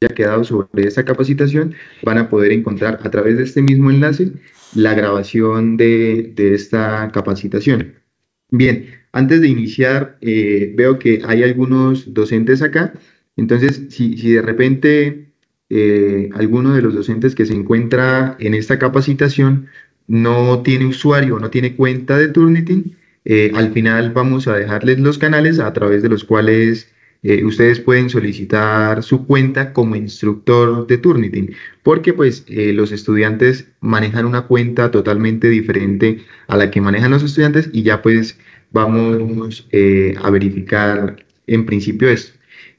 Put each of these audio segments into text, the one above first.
quedado sobre esta capacitación, van a poder encontrar a través de este mismo enlace la grabación de esta capacitación. Bien, antes de iniciar, veo que hay algunos docentes acá. Entonces, si de repente alguno de los docentes que se encuentra en esta capacitación no tiene usuario o no tiene cuenta de Turnitin, al final vamos a dejarles los canales a través de los cuales ustedes pueden solicitar su cuenta como instructor de Turnitin, porque pues los estudiantes manejan una cuenta totalmente diferente a la que manejan los estudiantes y ya pues vamos a verificar en principio esto.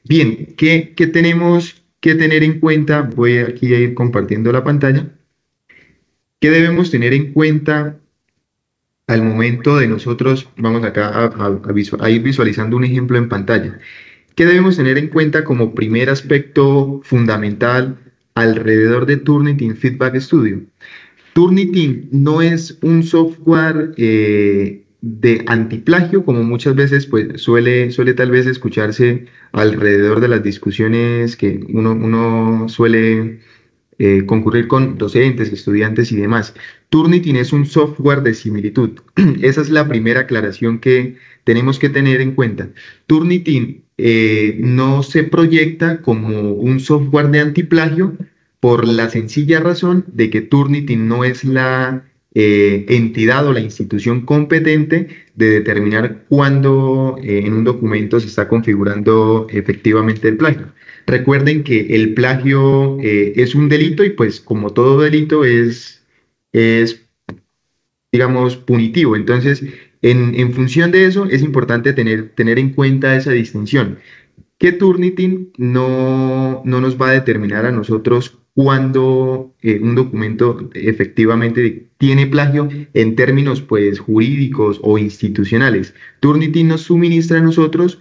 Bien, ¿qué tenemos que tener en cuenta? Voy aquí a ir compartiendo la pantalla. ¿Qué debemos tener en cuenta al momento de nosotros, vamos acá a ir visualizando un ejemplo en pantalla? ¿Qué debemos tener en cuenta como primer aspecto fundamental alrededor de Turnitin Feedback Studio? Turnitin no es un software de antiplagio, como muchas veces pues, suele tal vez escucharse alrededor de las discusiones que uno suele concurrir con docentes, estudiantes y demás. Turnitin es un software de similitud. Esa es la primera aclaración que tenemos que tener en cuenta. Turnitin no se proyecta como un software de antiplagio por la sencilla razón de que Turnitin no es la entidad o la institución competente de determinar cuándo en un documento se está configurando efectivamente el plagio. Recuerden que el plagio es un delito y pues como todo delito es digamos, punitivo. Entonces, en función de eso, es importante tener en cuenta esa distinción. Que Turnitin no nos va a determinar a nosotros cuándo un documento efectivamente tiene plagio en términos pues jurídicos o institucionales. Turnitin nos suministra a nosotros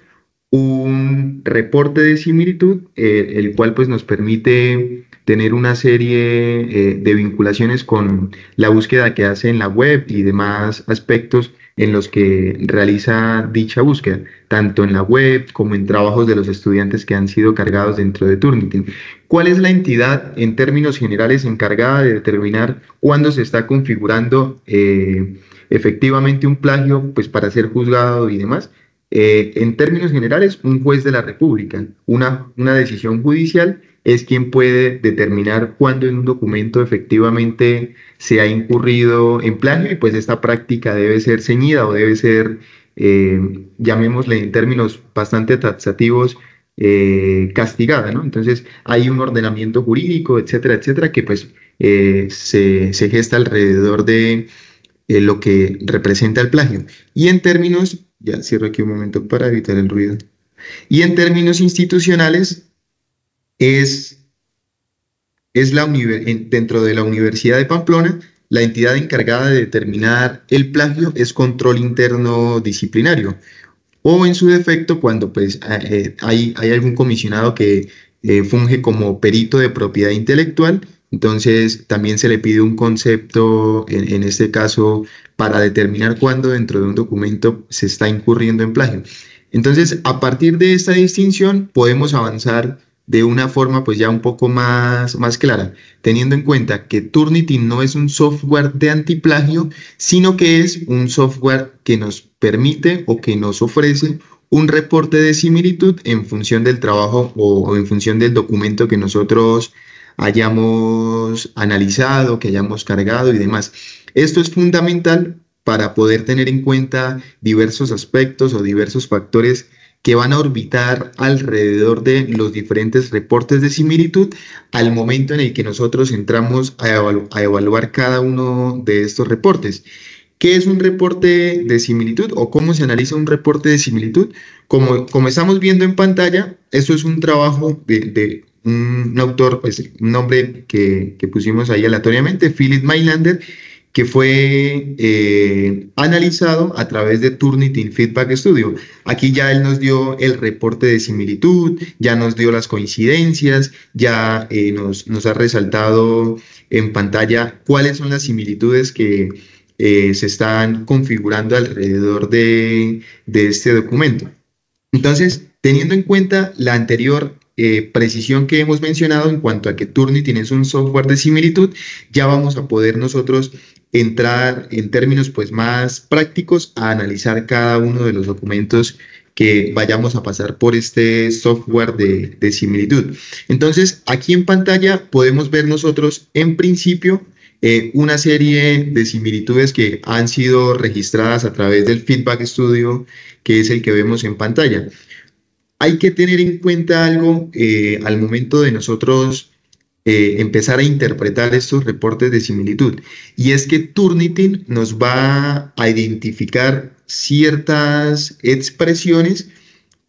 un reporte de similitud, el cual pues nos permite tener una serie de vinculaciones con la búsqueda que hace en la web y demás aspectos en los que realiza dicha búsqueda, tanto en la web como en trabajos de los estudiantes que han sido cargados dentro de Turnitin. ¿Cuál es la entidad en términos generales encargada de determinar cuándo se está configurando efectivamente un plagio pues, para ser juzgado y demás? En términos generales, un juez de la República, una decisión judicial es quien puede determinar cuándo en un documento efectivamente se ha incurrido en plagio y pues esta práctica debe ser ceñida o debe ser, llamémosle en términos bastante taxativos, castigada, ¿no? Entonces hay un ordenamiento jurídico, etcétera, etcétera, que pues se gesta alrededor de lo que representa el plagio. Y en términos, ya cierro aquí un momento para evitar el ruido, y en términos institucionales es, dentro de la Universidad de Pamplona, la entidad encargada de determinar el plagio es control interno disciplinario. O en su defecto, cuando pues, hay algún comisionado que funge como perito de propiedad intelectual, entonces también se le pide un concepto, en este caso, para determinar cuándo dentro de un documento se está incurriendo en plagio. Entonces, a partir de esta distinción, podemos avanzar de una forma pues ya un poco más clara, teniendo en cuenta que Turnitin no es un software de antiplagio, sino que es un software que nos permite o que nos ofrece un reporte de similitud en función del trabajo o en función del documento que nosotros hayamos analizado, que hayamos cargado y demás. Esto es fundamental para poder tener en cuenta diversos aspectos o diversos factores que van a orbitar alrededor de los diferentes reportes de similitud al momento en el que nosotros entramos a evaluar cada uno de estos reportes. ¿Qué es un reporte de similitud o cómo se analiza un reporte de similitud? Como estamos viendo en pantalla, esto es un trabajo de un autor, pues un nombre que pusimos ahí aleatoriamente, Philip Mailander, que fue analizado a través de Turnitin Feedback Studio. Aquí ya él nos dio el reporte de similitud, ya nos dio las coincidencias, ya nos ha resaltado en pantalla cuáles son las similitudes que se están configurando alrededor de este documento. Entonces, teniendo en cuenta la anterior precisión que hemos mencionado en cuanto a que Turnitin es un software de similitud, ya vamos a poder nosotros entrar en términos pues más prácticos a analizar cada uno de los documentos que vayamos a pasar por este software de similitud. Entonces, aquí en pantalla podemos ver nosotros en principio una serie de similitudes que han sido registradas a través del Feedback Studio, que es el que vemos en pantalla. Hay que tener en cuenta algo al momento de nosotros empezar a interpretar estos reportes de similitud, y es que Turnitin nos va a identificar ciertas expresiones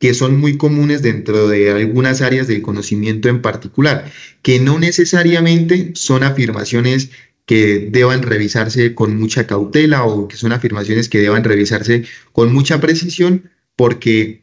que son muy comunes dentro de algunas áreas del conocimiento en particular, que no necesariamente son afirmaciones que deban revisarse con mucha cautela o que son afirmaciones que deban revisarse con mucha precisión, porque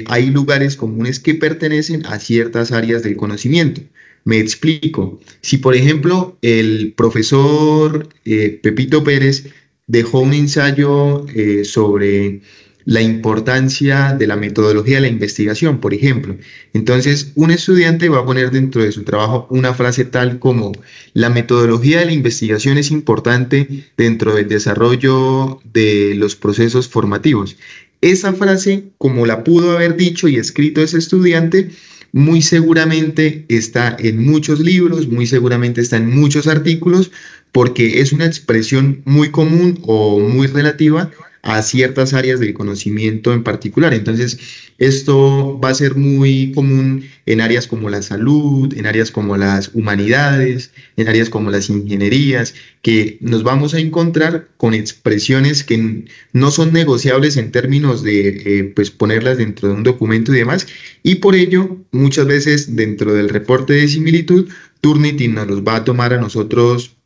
hay lugares comunes que pertenecen a ciertas áreas del conocimiento. Me explico. Si, por ejemplo, el profesor Pepito Pérez dejó un ensayo sobre la importancia de la metodología de la investigación, por ejemplo, entonces un estudiante va a poner dentro de su trabajo una frase tal como: la metodología de la investigación es importante dentro del desarrollo de los procesos formativos. Esa frase, como la pudo haber dicho y escrito ese estudiante, muy seguramente está en muchos libros, muy seguramente está en muchos artículos, porque es una expresión muy común o muy relativa a ciertas áreas del conocimiento en particular. Entonces, esto va a ser muy común en áreas como la salud, en áreas como las humanidades, en áreas como las ingenierías, que nos vamos a encontrar con expresiones que no son negociables en términos de pues ponerlas dentro de un documento y demás, y por ello muchas veces dentro del reporte de similitud Turnitin nos los va a tomar a nosotros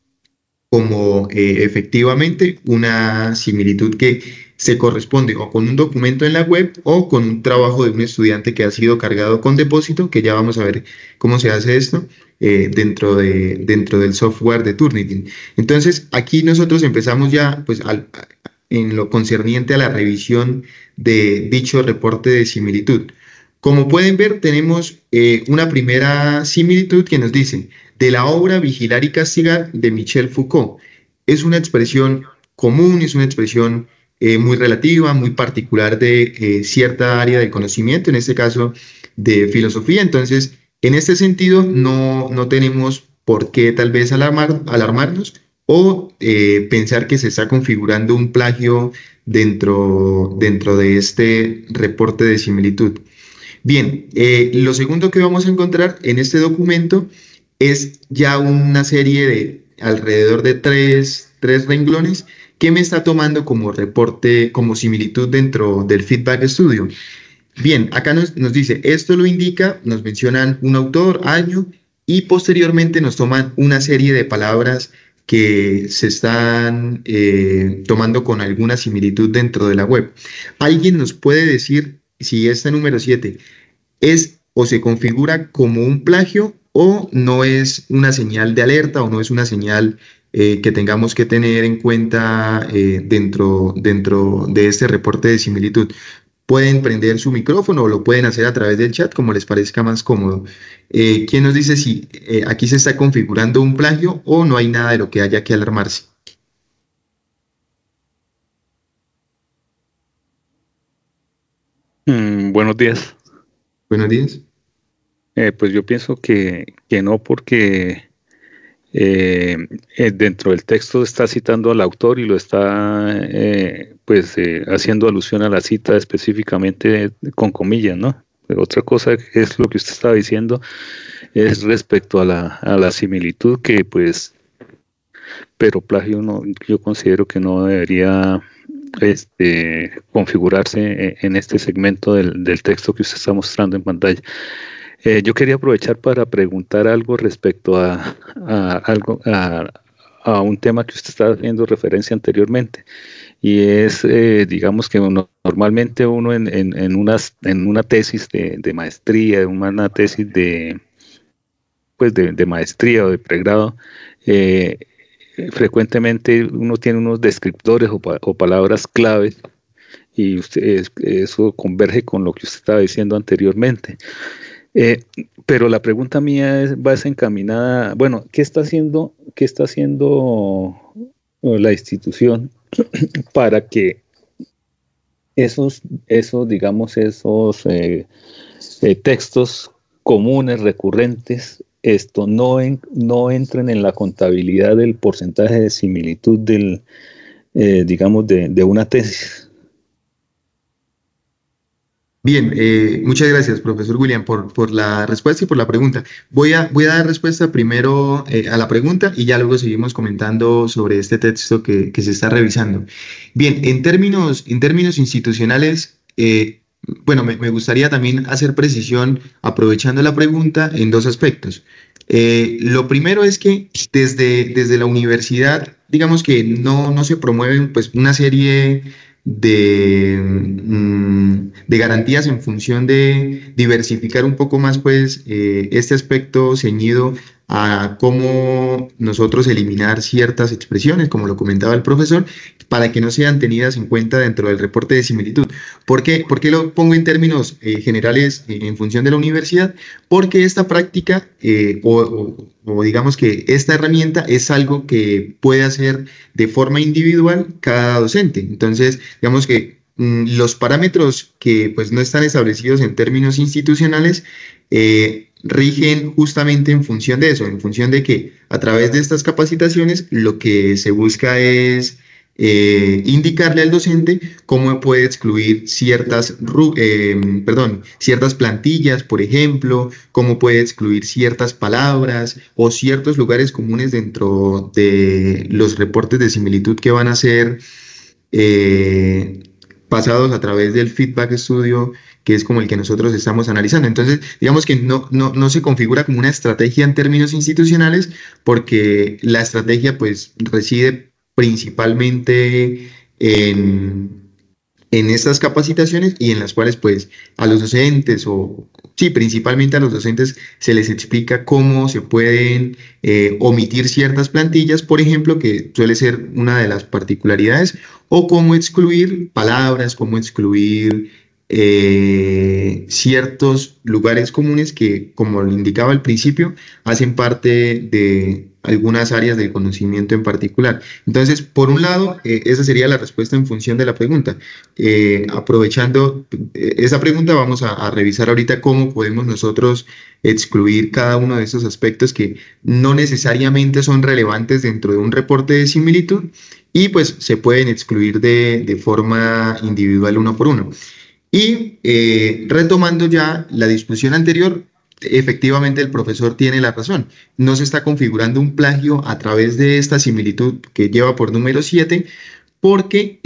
como efectivamente una similitud que se corresponde o con un documento en la web o con un trabajo de un estudiante que ha sido cargado con depósito, que ya vamos a ver cómo se hace esto dentro del software de Turnitin. Entonces, aquí nosotros empezamos ya pues en lo concerniente a la revisión de dicho reporte de similitud. Como pueden ver, tenemos una primera similitud que nos dice: de la obra Vigilar y Castigar de Michel Foucault. Es una expresión común, es una expresión muy relativa, muy particular de cierta área del conocimiento, en este caso de filosofía. Entonces, en este sentido, no tenemos por qué tal vez alarmarnos o pensar que se está configurando un plagio dentro de este reporte de similitud. Bien, lo segundo que vamos a encontrar en este documento es ya una serie de alrededor de tres renglones que me está tomando como reporte, como similitud dentro del Feedback Studio. Bien, acá nos dice: esto lo indica, nos mencionan un autor, año, y posteriormente nos toman una serie de palabras que se están tomando con alguna similitud dentro de la web. ¿Alguien nos puede decir si este número 7 es o se configura como un plagio o no es una señal de alerta o no es una señal que tengamos que tener en cuenta dentro de este reporte de similitud? Pueden prender su micrófono o lo pueden hacer a través del chat, como les parezca más cómodo. ¿Quién nos dice si aquí se está configurando un plagio o no hay nada de lo que haya que alarmarse? Buenos días. Buenos días. Pues yo pienso que no, porque dentro del texto está citando al autor y lo está haciendo alusión a la cita específicamente con comillas, ¿no? Pero otra cosa es lo que usted estaba diciendo, es respecto a la similitud, que pues, pero plagio no, yo considero que no debería configurarse en este segmento del texto que usted está mostrando en pantalla. Yo quería aprovechar para preguntar algo respecto a un tema que usted estaba haciendo referencia anteriormente, y es, digamos que normalmente uno en una tesis de maestría, una tesis de maestría o de pregrado, eh, frecuentemente uno tiene unos descriptores o palabras claves, y eso converge con lo que usted estaba diciendo anteriormente. Eh, pero la pregunta mía va encaminada, bueno, qué está haciendo la institución para que digamos, textos comunes, recurrentes, no entren en la contabilidad del porcentaje de similitud digamos, de una tesis? Bien, muchas gracias, profesor William, por la respuesta y por la pregunta. Voy a dar respuesta primero a la pregunta y ya luego seguimos comentando sobre este texto que se está revisando. Bien, en términos institucionales, bueno, me gustaría también hacer precisión aprovechando la pregunta en dos aspectos. Lo primero es que desde la universidad, digamos que no se promueven pues una serie de garantías en función de diversificar un poco más pues este aspecto ceñido a cómo nosotros eliminar ciertas expresiones, como lo comentaba el profesor, para que no sean tenidas en cuenta dentro del reporte de similitud. Por qué lo pongo en términos generales en función de la universidad? Porque esta práctica o digamos que esta herramienta es algo que puede hacer de forma individual cada docente. Entonces, digamos que los parámetros que pues no están establecidos en términos institucionales rigen justamente en función de eso, en función de que a través de estas capacitaciones lo que se busca es indicarle al docente cómo puede excluir ciertas plantillas, por ejemplo, cómo puede excluir ciertas palabras o ciertos lugares comunes dentro de los reportes de similitud que van a ser eh, pasados a través del feedback studio, que es como el que nosotros estamos analizando. Entonces, digamos que no se configura como una estrategia en términos institucionales, porque la estrategia pues reside principalmente en estas capacitaciones y en las cuales pues a los docentes o sí, principalmente a los docentes se les explica cómo se pueden omitir ciertas plantillas, por ejemplo, que suele ser una de las particularidades, o cómo excluir palabras, cómo excluir ciertos lugares comunes que, como lo indicaba al principio, hacen parte de algunas áreas del conocimiento en particular. Entonces, por un lado, esa sería la respuesta en función de la pregunta. Aprovechando esa pregunta, vamos a revisar ahorita cómo podemos nosotros excluir cada uno de esos aspectos que no necesariamente son relevantes dentro de un reporte de similitud y pues se pueden excluir de forma individual uno por uno. Y retomando ya la discusión anterior, efectivamente el profesor tiene la razón. No se está configurando un plagio a través de esta similitud que lleva por número 7, porque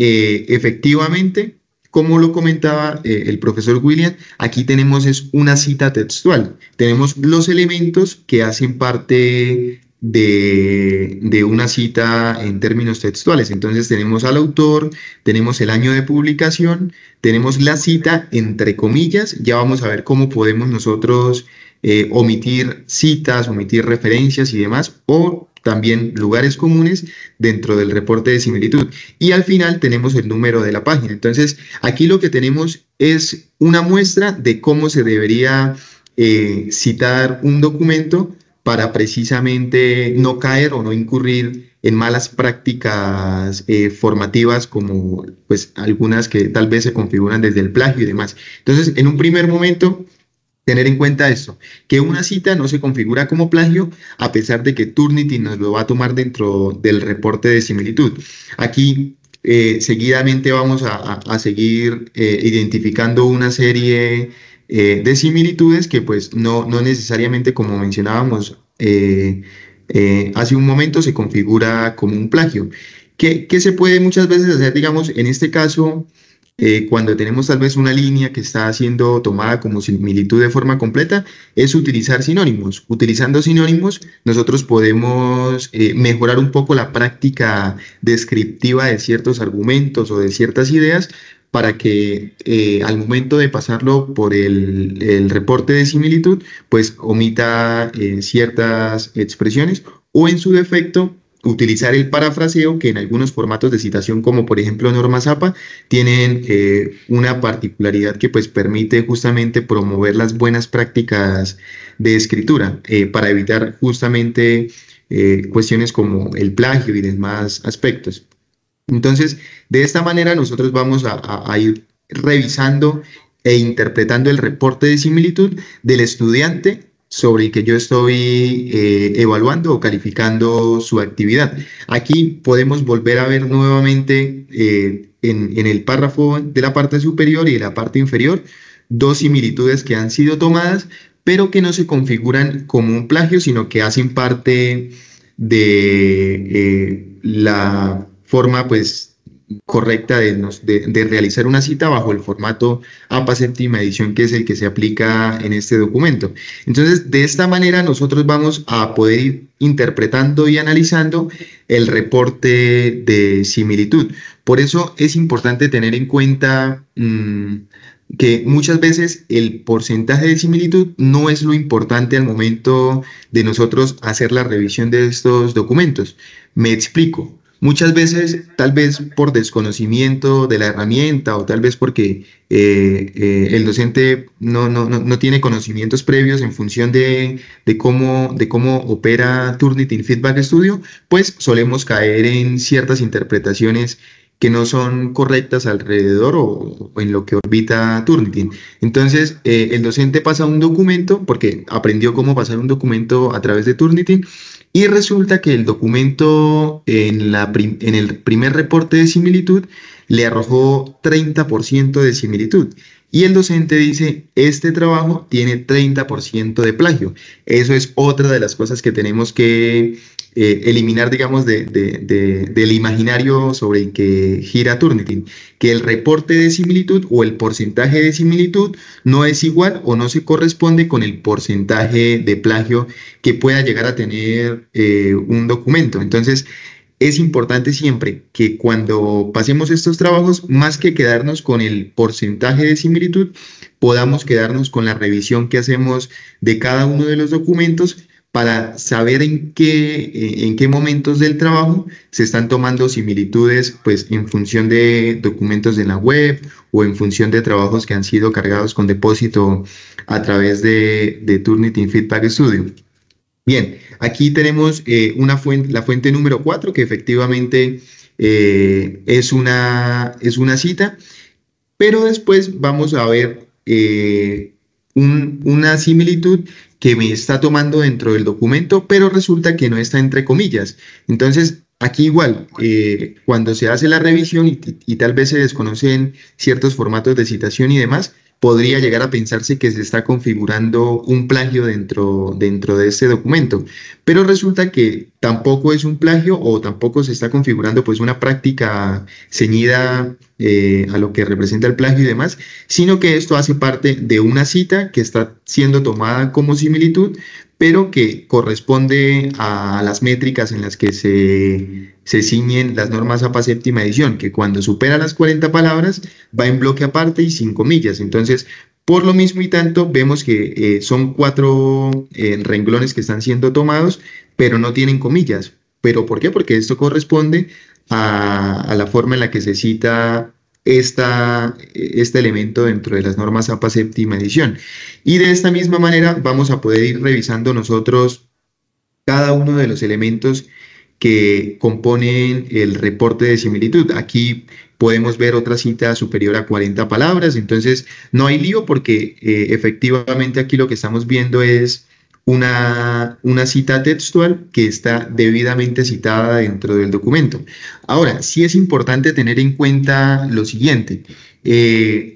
efectivamente, como lo comentaba el profesor William, aquí tenemos es una cita textual. Tenemos los elementos que hacen parte de una cita en términos textuales. Entonces tenemos al autor, tenemos el año de publicación, tenemos la cita entre comillas. Ya vamos a ver cómo podemos nosotros omitir citas, omitir referencias y demás, o también lugares comunes dentro del reporte de similitud. Y al final tenemos el número de la página. Entonces, aquí lo que tenemos es una muestra de cómo se debería citar un documento para precisamente no caer o no incurrir en malas prácticas formativas como pues algunas que tal vez se configuran desde el plagio y demás. Entonces, en un primer momento, tener en cuenta esto, que una cita no se configura como plagio a pesar de que Turnitin nos lo va a tomar dentro del reporte de similitud. Aquí seguidamente vamos a seguir identificando una serie de similitudes que pues no necesariamente, como mencionábamos hace un momento, se configura como un plagio. ¿Qué se puede muchas veces hacer, digamos, en este caso? Cuando tenemos tal vez una línea que está siendo tomada como similitud de forma completa, es utilizar sinónimos. Utilizando sinónimos, nosotros podemos mejorar un poco la práctica descriptiva de ciertos argumentos o de ciertas ideas para que al momento de pasarlo por el reporte de similitud, pues omita ciertas expresiones o en su defecto utilizar el parafraseo, que en algunos formatos de citación, como por ejemplo normas APA, tienen una particularidad que pues permite justamente promover las buenas prácticas de escritura para evitar justamente cuestiones como el plagio y demás aspectos. Entonces, de esta manera nosotros vamos a ir revisando e interpretando el reporte de similitud del estudiante sobre el que yo estoy evaluando o calificando su actividad. Aquí podemos volver a ver nuevamente en el párrafo de la parte superior y de la parte inferior dos similitudes que han sido tomadas, pero que no se configuran como un plagio, sino que hacen parte de la forma pues correcta de realizar una cita bajo el formato APA séptima edición, que es el que se aplica en este documento. Entonces, de esta manera nosotros vamos a poder ir interpretando y analizando el reporte de similitud. Por eso es importante tener en cuenta que muchas veces el porcentaje de similitud no es lo importante al momento de nosotros hacer la revisión de estos documentos. Me explico. Muchas veces, tal vez por desconocimiento de la herramienta o tal vez porque el docente no tiene conocimientos previos en función de cómo opera Turnitin Feedback Studio, pues solemos caer en ciertas interpretaciones que no son correctas alrededor o en lo que orbita Turnitin. Entonces, el docente pasa un documento porque aprendió cómo pasar un documento a través de Turnitin y resulta que el documento en el primer reporte de similitud le arrojó 30% de similitud. Y el docente dice, este trabajo tiene 30% de plagio. Eso es otra de las cosas que tenemos que eliminar, digamos, del imaginario sobre el que gira Turnitin, que el reporte de similitud o el porcentaje de similitud no es igual o no se corresponde con el porcentaje de plagio que pueda llegar a tener un documento. Entonces, es importante siempre que cuando pasemos estos trabajos, más que quedarnos con el porcentaje de similitud, podamos quedarnos con la revisión que hacemos de cada uno de los documentos para saber en qué momentos del trabajo se están tomando similitudes, pues en función de documentos de la web o en función de trabajos que han sido cargados con depósito a través de Turnitin Feedback Studio. Bien, aquí tenemos la fuente número 4, que efectivamente es una cita, pero después vamos a ver una similitud que me está tomando dentro del documento, pero resulta que no está entre comillas. Entonces, aquí igual, cuando se hace la revisión y tal vez se desconocen ciertos formatos de citación y demás, podría llegar a pensarse que se está configurando un plagio dentro de este documento, pero resulta que tampoco es un plagio o tampoco se está configurando pues una práctica ceñida a lo que representa el plagio y demás, sino que esto hace parte de una cita que está siendo tomada como similitud, pero que corresponde a las métricas en las que se ciñen las normas APA séptima edición, que cuando supera las 40 palabras va en bloque aparte y sin comillas. Entonces, por lo mismo y tanto, vemos que son 4 renglones que están siendo tomados, pero no tienen comillas. ¿Pero por qué? Porque esto corresponde a la forma en la que se cita este elemento dentro de las normas APA séptima edición. Y de esta misma manera vamos a poder ir revisando nosotros cada uno de los elementos que componen el reporte de similitud. Aquí podemos ver otra cita superior a 40 palabras, entonces no hay lío porque efectivamente aquí lo que estamos viendo es una cita textual que está debidamente citada dentro del documento. Ahora, sí es importante tener en cuenta lo siguiente.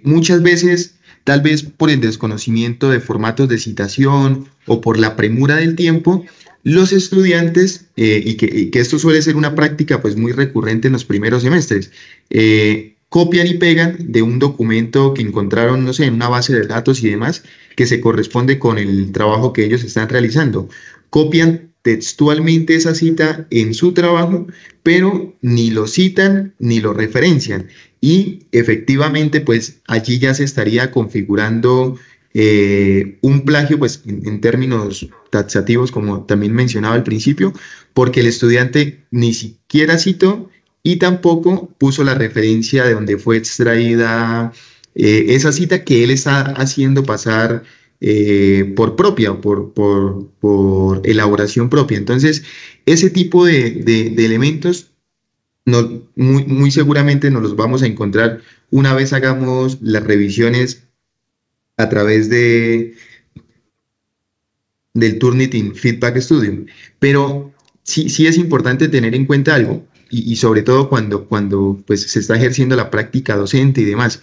Muchas veces, tal vez por el desconocimiento de formatos de citación o por la premura del tiempo, los estudiantes, y que esto suele ser una práctica pues muy recurrente en los primeros semestres, copian y pegan de un documento que encontraron, no sé, en una base de datos y demás, que se corresponde con el trabajo que ellos están realizando. Copian textualmente esa cita en su trabajo, pero ni lo citan ni lo referencian. Y efectivamente, pues allí ya se estaría configurando un plagio, pues en términos taxativos, como también mencionaba al principio, porque el estudiante ni siquiera citó y tampoco puso la referencia de donde fue extraída esa cita que él está haciendo pasar por propia, por elaboración propia. Entonces, ese tipo de elementos muy seguramente nos los vamos a encontrar una vez hagamos las revisiones a través del Turnitin Feedback Studio. Pero sí es importante tener en cuenta algo, y sobre todo cuando pues, se está ejerciendo la práctica docente y demás.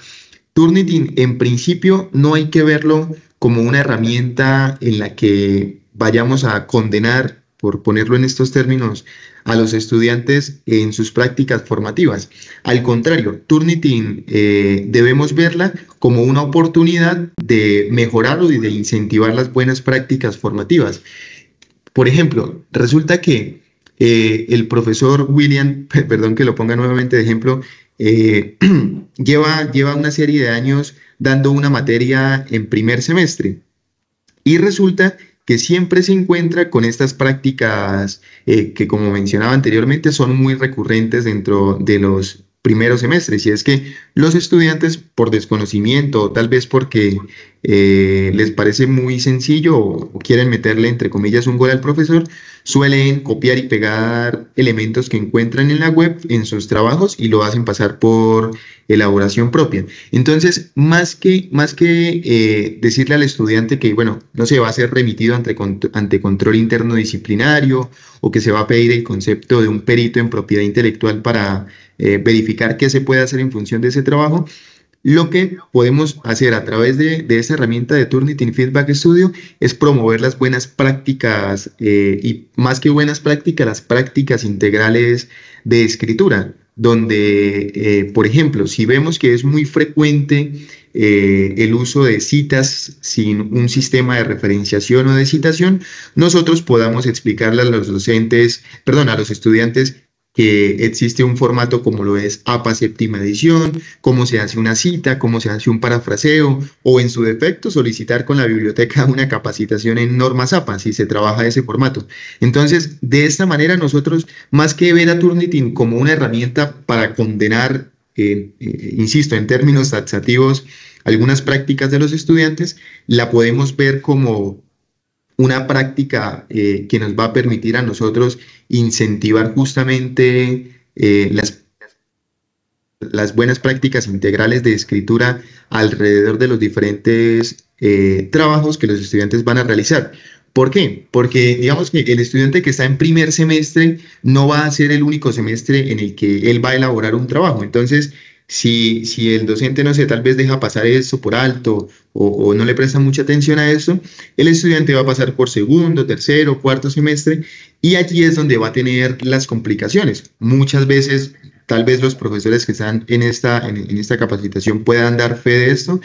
Turnitin, en principio, no hay que verlo como una herramienta en la que vayamos a condenar, por ponerlo en estos términos, a los estudiantes en sus prácticas formativas. Al contrario, Turnitin debemos verla como una oportunidad de mejorar y de incentivar las buenas prácticas formativas. Por ejemplo, resulta que el profesor William, perdón que lo ponga nuevamente de ejemplo, lleva una serie de años dando una materia en primer semestre y resulta que siempre se encuentra con estas prácticas que, como mencionaba anteriormente, son muy recurrentes dentro de los primeros semestres, y es que los estudiantes por desconocimiento o tal vez porque les parece muy sencillo o quieren meterle entre comillas un gol al profesor, suelen copiar y pegar elementos que encuentran en la web en sus trabajos y lo hacen pasar por elaboración propia. Entonces, más que decirle al estudiante que, bueno, no se va a ser remitido ante control interno disciplinario o que se va a pedir el concepto de un perito en propiedad intelectual para verificar qué se puede hacer en función de ese trabajo, lo que podemos hacer a través de esa herramienta de Turnitin Feedback Studio es promover las buenas prácticas y más que buenas prácticas, las prácticas integrales de escritura, donde, por ejemplo, si vemos que es muy frecuente el uso de citas sin un sistema de referenciación o de citación, nosotros podamos explicarle a los docentes, perdón, a los estudiantes que existe un formato como lo es APA séptima edición, cómo se hace una cita, cómo se hace un parafraseo, o en su defecto solicitar con la biblioteca una capacitación en normas APA, si se trabaja ese formato. Entonces, de esta manera nosotros, más que ver a Turnitin como una herramienta para condenar, insisto, en términos taxativos, algunas prácticas de los estudiantes, la podemos ver como una práctica que nos va a permitir a nosotros incentivar justamente las buenas prácticas integrales de escritura alrededor de los diferentes trabajos que los estudiantes van a realizar. ¿Por qué? Porque digamos que el estudiante que está en primer semestre no va a ser el único semestre en el que él va a elaborar un trabajo. Entonces, si el docente, no sé, tal vez deja pasar eso por alto o no le presta mucha atención a eso, el estudiante va a pasar por segundo, tercero, cuarto semestre y allí es donde va a tener las complicaciones. Muchas veces, tal vez los profesores que están en esta capacitación puedan dar fe de esto.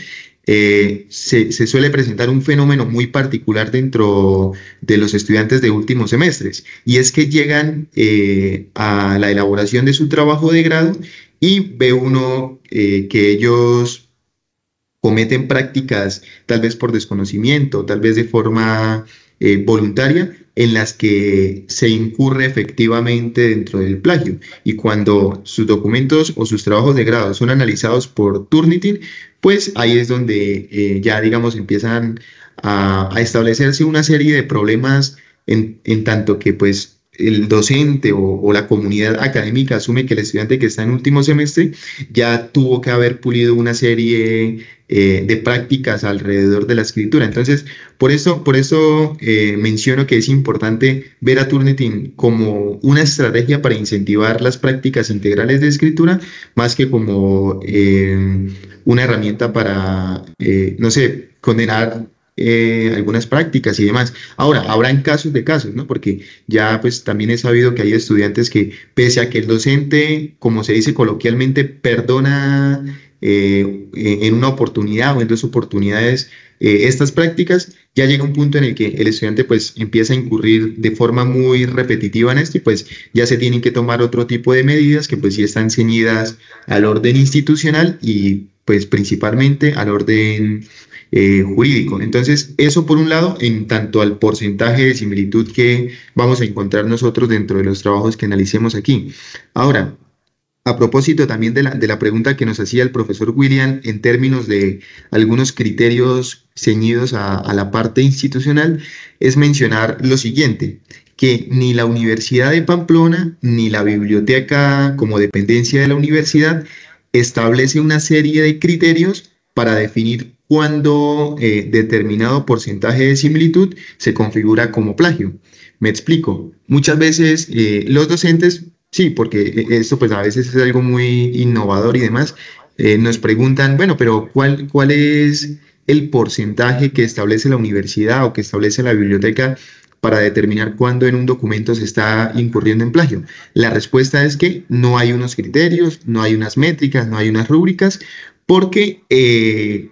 Se suele presentar un fenómeno muy particular dentro de los estudiantes de últimos semestres y es que llegan a la elaboración de su trabajo de grado y ve uno que ellos cometen prácticas tal vez por desconocimiento, tal vez de forma voluntaria, en las que se incurre efectivamente dentro del plagio. Y cuando sus documentos o sus trabajos de grado son analizados por Turnitin, pues ahí es donde ya, digamos, empiezan a establecerse una serie de problemas en tanto que, pues, el docente o la comunidad académica asume que el estudiante que está en último semestre ya tuvo que haber pulido una serie de prácticas alrededor de la escritura. Entonces, por eso menciono que es importante ver a Turnitin como una estrategia para incentivar las prácticas integrales de escritura, más que como una herramienta para, no sé, condenar algunas prácticas y demás. Ahora, habrán casos de casos, ¿no? Porque ya pues también he sabido que hay estudiantes que, pese a que el docente, como se dice coloquialmente, perdona en una oportunidad o en dos oportunidades estas prácticas, ya llega un punto en el que el estudiante pues empieza a incurrir de forma muy repetitiva en esto y pues ya se tienen que tomar otro tipo de medidas que pues sí están ceñidas al orden institucional y pues principalmente al orden jurídico. Entonces, eso por un lado, en tanto al porcentaje de similitud que vamos a encontrar nosotros dentro de los trabajos que analicemos aquí. Ahora, a propósito también de la pregunta que nos hacía el profesor William en términos de algunos criterios ceñidos a la parte institucional, es mencionar lo siguiente, que ni la Universidad de Pamplona ni la biblioteca como dependencia de la universidad establece una serie de criterios para definir cuándo determinado porcentaje de similitud se configura como plagio. Me explico. Muchas veces los docentes, sí, porque esto pues a veces es algo muy innovador y demás, nos preguntan, bueno, pero ¿cuál es el porcentaje que establece la universidad o que establece la biblioteca para determinar cuándo en un documento se está incurriendo en plagio? La respuesta es que no hay unos criterios, no hay unas métricas, no hay unas rúbricas, porque,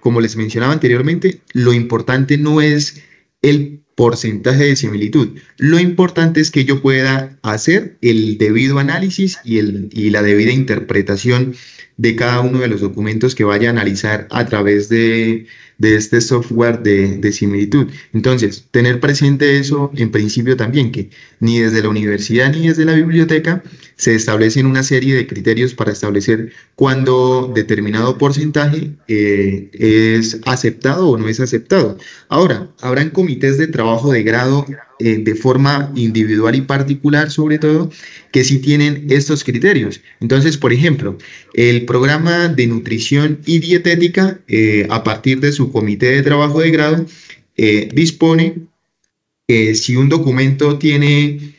como les mencionaba anteriormente, lo importante no es el porcentaje de similitud. Lo importante es que yo pueda hacer el debido análisis y la debida interpretación de cada uno de los documentos que vaya a analizar a través de este software de similitud. Entonces, tener presente eso en principio también, que ni desde la universidad ni desde la biblioteca se establecen una serie de criterios para establecer cuándo determinado porcentaje es aceptado o no es aceptado. Ahora, habrán comités de trabajo de grado de forma individual y particular, sobre todo, que sí tienen estos criterios. Entonces, por ejemplo, el programa de nutrición y dietética, a partir de su comité de trabajo de grado, dispone que si un documento tiene,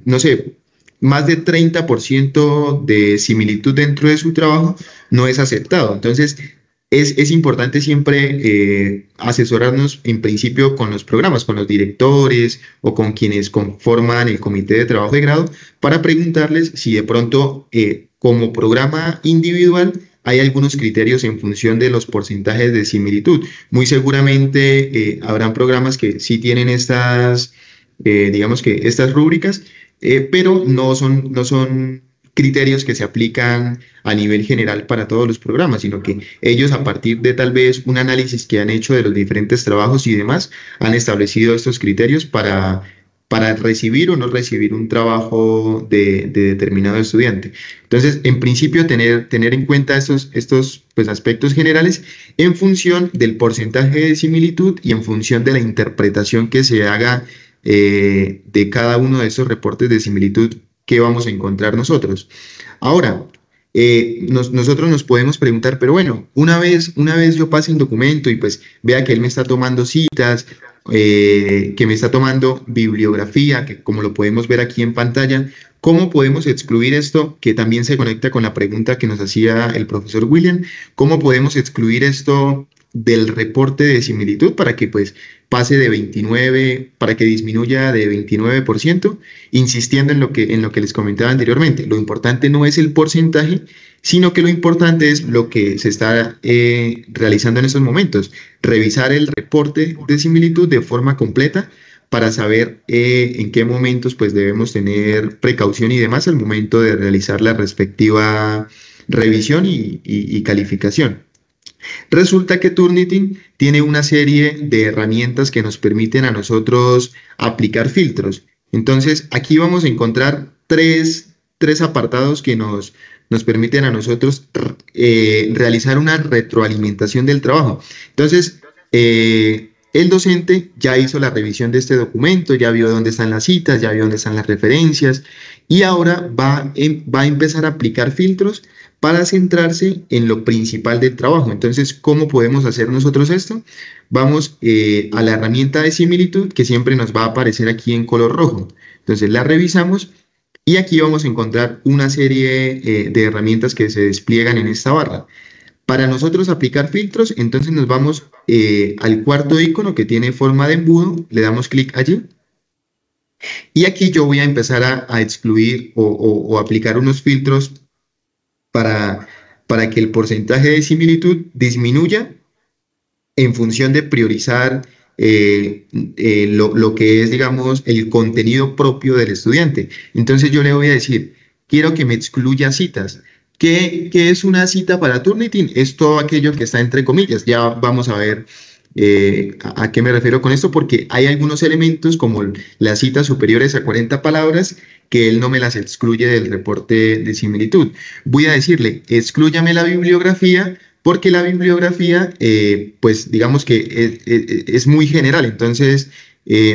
no sé, más de 30% de similitud dentro de su trabajo, no es aceptado. Entonces, es importante siempre asesorarnos en principio con los programas, con los directores o con quienes conforman el comité de trabajo de grado para preguntarles si de pronto como programa individual hay algunos criterios en función de los porcentajes de similitud. Muy seguramente habrán programas que sí tienen estas, digamos que estas rúbricas, pero no son criterios que se aplican a nivel general para todos los programas, sino que ellos a partir de tal vez un análisis que han hecho de los diferentes trabajos y demás, han establecido estos criterios para recibir o no recibir un trabajo de determinado estudiante. Entonces, en principio, tener en cuenta estos pues, aspectos generales en función del porcentaje de similitud y en función de la interpretación que se haga de cada uno de estos reportes de similitud que vamos a encontrar nosotros. Ahora, nosotros nos podemos preguntar, pero bueno, una vez yo pase un documento y pues vea que él me está tomando citas, que me está tomando bibliografía, que como lo podemos ver aquí en pantalla, ¿cómo podemos excluir esto? Que también se conecta con la pregunta que nos hacía el profesor William. ¿Cómo podemos excluir esto del reporte de similitud para que pues pase de 29, para que disminuya de 29%, insistiendo en lo que les comentaba anteriormente? Lo importante no es el porcentaje, sino que lo importante es lo que se está realizando en estos momentos, revisar el reporte de similitud de forma completa para saber en qué momentos pues debemos tener precaución y demás al momento de realizar la respectiva revisión y calificación. Resulta que Turnitin tiene una serie de herramientas que nos permiten a nosotros aplicar filtros. Entonces, aquí vamos a encontrar tres apartados que nos permiten a nosotros realizar una retroalimentación del trabajo. Entonces, el docente ya hizo la revisión de este documento, ya vio dónde están las citas, ya vio dónde están las referencias y ahora va a empezar a aplicar filtros para centrarse en lo principal del trabajo. Entonces, ¿cómo podemos hacer nosotros esto? Vamos a la herramienta de similitud que siempre nos va a aparecer aquí en color rojo. Entonces, la revisamos y aquí vamos a encontrar una serie de herramientas que se despliegan en esta barra. Para nosotros aplicar filtros, entonces nos vamos al cuarto icono que tiene forma de embudo, le damos clic allí. Y aquí yo voy a empezar a excluir o aplicar unos filtros para que el porcentaje de similitud disminuya en función de priorizar lo que es, digamos, el contenido propio del estudiante. Entonces yo le voy a decir, quiero que me excluya citas, ¿Qué es una cita para Turnitin? Es todo aquello que está entre comillas. Ya vamos a ver a qué me refiero con esto, porque hay algunos elementos como las citas superiores a 40 palabras que él no me las excluye del reporte de similitud. Voy a decirle, exclúyame la bibliografía, porque la bibliografía, pues digamos que es muy general. Entonces,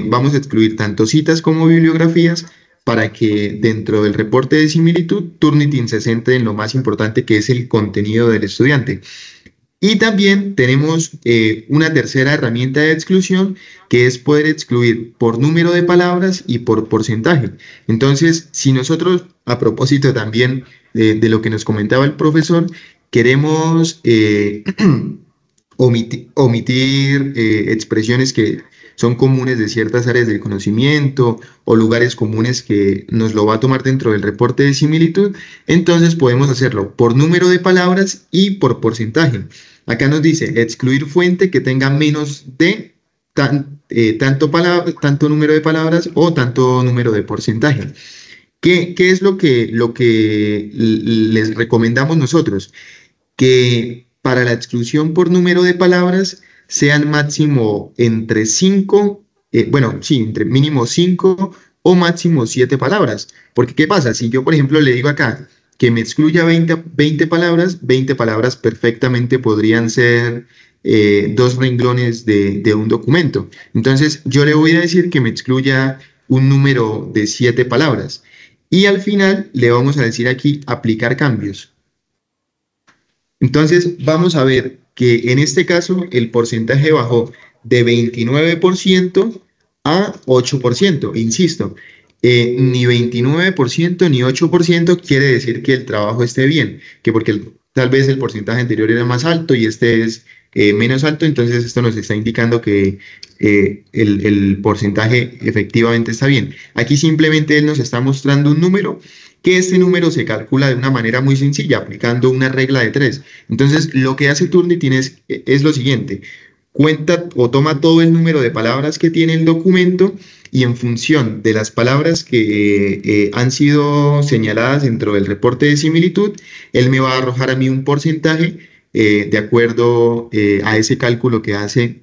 vamos a excluir tanto citas como bibliografías para que dentro del reporte de similitud, Turnitin se centre en lo más importante, que es el contenido del estudiante. Y también tenemos una tercera herramienta de exclusión, que es poder excluir por número de palabras y por porcentaje. Entonces, si nosotros, a propósito también de lo que nos comentaba el profesor, queremos omitir expresiones que son comunes de ciertas áreas del conocimiento o lugares comunes que nos lo va a tomar dentro del reporte de similitud, entonces podemos hacerlo por número de palabras y por porcentaje. Acá nos dice excluir fuente que tenga menos de tanto número de palabras o tanto número de porcentaje. ¿Qué es lo que les recomendamos nosotros? Que para la exclusión por número de palabras sean máximo entre 5, bueno, sí, entre mínimo 5 o máximo 7 palabras. Porque, ¿qué pasa? Si yo, por ejemplo, le digo acá que me excluya 20 palabras, 20 palabras perfectamente podrían ser 2 renglones de un documento. Entonces, yo le voy a decir que me excluya un número de 7 palabras. Y al final le vamos a decir aquí aplicar cambios. Entonces, vamos a ver que en este caso el porcentaje bajó de 29% a 8%. Insisto, ni 29% ni 8% quiere decir que el trabajo esté bien, que porque tal vez el porcentaje anterior era más alto y este es menos alto, entonces esto nos está indicando que el porcentaje efectivamente está bien. Aquí simplemente él nos está mostrando un número, que este número se calcula de una manera muy sencilla, aplicando una regla de 3. Entonces, lo que hace Turnitin es lo siguiente: cuenta o toma todo el número de palabras que tiene el documento y en función de las palabras que han sido señaladas dentro del reporte de similitud, él me va a arrojar a mí un porcentaje de acuerdo a ese cálculo que hace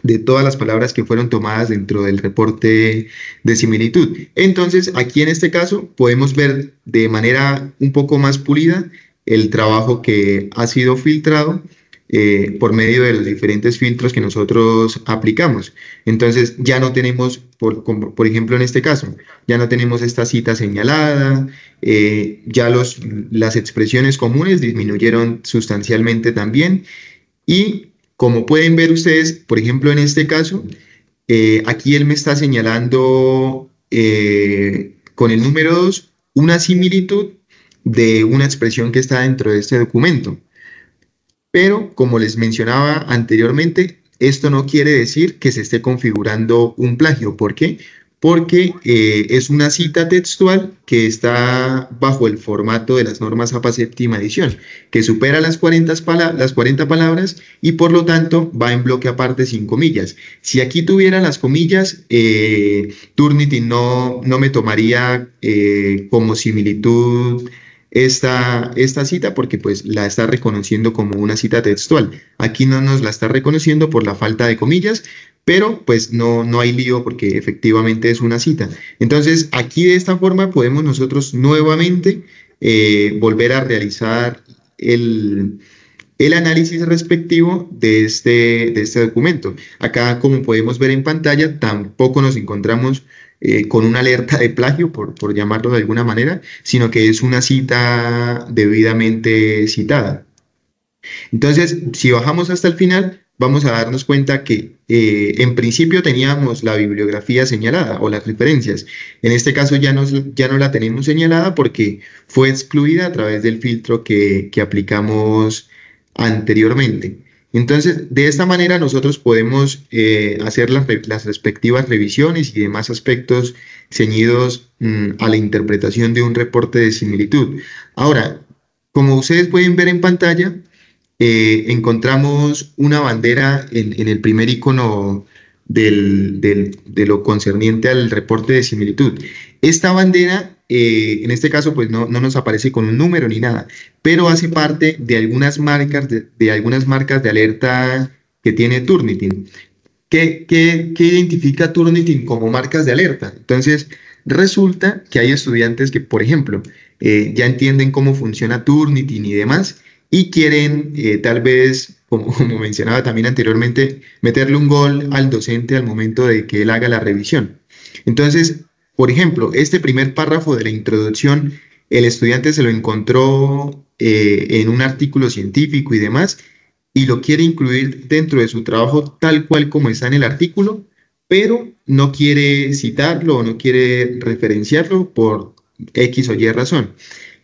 de todas las palabras que fueron tomadas dentro del reporte de similitud. Entonces, aquí en este caso podemos ver de manera un poco más pulida el trabajo que ha sido filtrado por medio de los diferentes filtros que nosotros aplicamos. Entonces, ya no tenemos, por ejemplo, en este caso, ya no tenemos esta cita señalada, ya las expresiones comunes disminuyeron sustancialmente también, y como pueden ver ustedes, por ejemplo, en este caso, aquí él me está señalando con el número 2 una similitud de una expresión que está dentro de este documento. Pero, como les mencionaba anteriormente, esto no quiere decir que se esté configurando un plagio. ¿Por qué? Porque es una cita textual que está bajo el formato de las normas APA séptima edición, que supera las 40 palabras y por lo tanto va en bloque aparte sin comillas. Si aquí tuviera las comillas, Turnitin no me tomaría como similitud esta cita, porque pues la está reconociendo como una cita textual. Aquí no nos la está reconociendo por la falta de comillas, pero pues no hay lío porque efectivamente es una cita. Entonces, aquí de esta forma podemos nosotros nuevamente volver a realizar el análisis respectivo de este documento. Acá, como podemos ver en pantalla, tampoco nos encontramos con una alerta de plagio, por llamarlo de alguna manera, sino que es una cita debidamente citada. Entonces, si bajamos hasta el final, vamos a darnos cuenta que en principio teníamos la bibliografía señalada o las referencias. En este caso ya no la tenemos señalada porque fue excluida a través del filtro que aplicamos anteriormente. Entonces, de esta manera nosotros podemos hacer las respectivas revisiones y demás aspectos ceñidos a la interpretación de un reporte de similitud. Ahora, como ustedes pueden ver en pantalla, encontramos una bandera en el primer icono de lo concerniente al reporte de similitud. Esta bandera en este caso, pues no nos aparece con un número ni nada, pero hace parte de algunas marcas de algunas marcas de alerta que tiene Turnitin. ¿Qué identifica Turnitin como marcas de alerta? Entonces, resulta que hay estudiantes que, por ejemplo, ya entienden cómo funciona Turnitin y demás, y quieren tal vez, como mencionaba también anteriormente, meterle un gol al docente al momento de que él haga la revisión. Entonces, por ejemplo, este primer párrafo de la introducción, el estudiante se lo encontró en un artículo científico y demás, y lo quiere incluir dentro de su trabajo tal cual como está en el artículo, pero no quiere citarlo o no quiere referenciarlo por X o Y razón.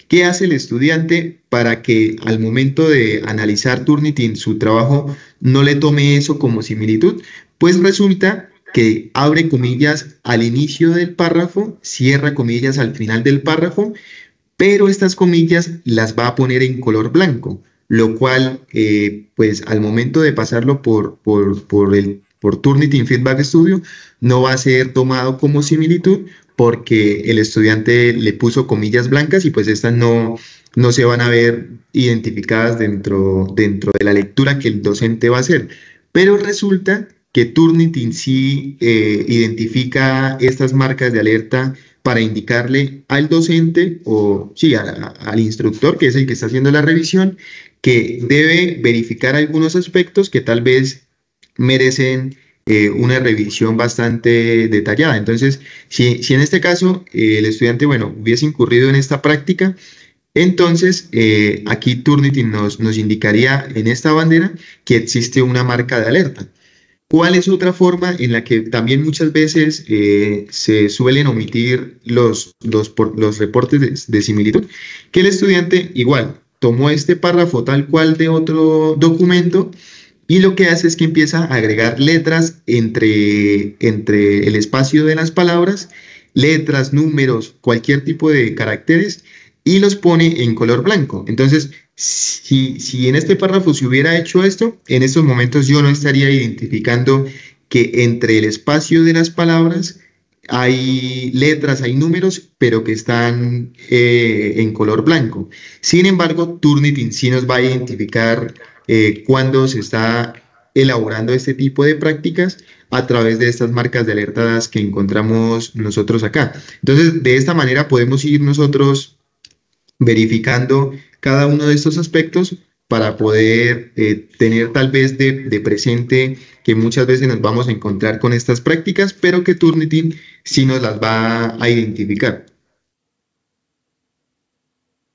¿Qué hace el estudiante para que al momento de analizar Turnitin su trabajo no le tome eso como similitud? Pues resulta que abre comillas al inicio del párrafo, cierra comillas al final del párrafo, pero estas comillas las va a poner en color blanco, lo cual, pues al momento de pasarlo por Turnitin Feedback Studio, no va a ser tomado como similitud porque el estudiante le puso comillas blancas y pues estas no se van a ver identificadas dentro de la lectura que el docente va a hacer. Pero resulta que Turnitin sí identifica estas marcas de alerta para indicarle al docente o sí, al instructor, que es el que está haciendo la revisión, que debe verificar algunos aspectos que tal vez merecen una revisión bastante detallada. Entonces, si en este caso el estudiante, bueno, hubiese incurrido en esta práctica, entonces aquí Turnitin nos indicaría en esta bandera que existe una marca de alerta. ¿Cuál es otra forma en la que también muchas veces se suelen omitir los reportes de similitud? Que el estudiante igual tomó este párrafo tal cual de otro documento y lo que hace es que empieza a agregar letras entre el espacio de las palabras, letras, números, cualquier tipo de caracteres, y los pone en color blanco. Entonces, si en este párrafo se hubiera hecho esto, en estos momentos yo no estaría identificando que entre el espacio de las palabras hay letras, hay números, pero que están en color blanco. Sin embargo, Turnitin sí nos va a identificar cuando se está elaborando este tipo de prácticas a través de estas marcas de alertas que encontramos nosotros acá. Entonces, de esta manera podemos ir nosotros verificando cada uno de estos aspectos para poder tener tal vez de presente que muchas veces nos vamos a encontrar con estas prácticas, pero que Turnitin sí nos las va a identificar.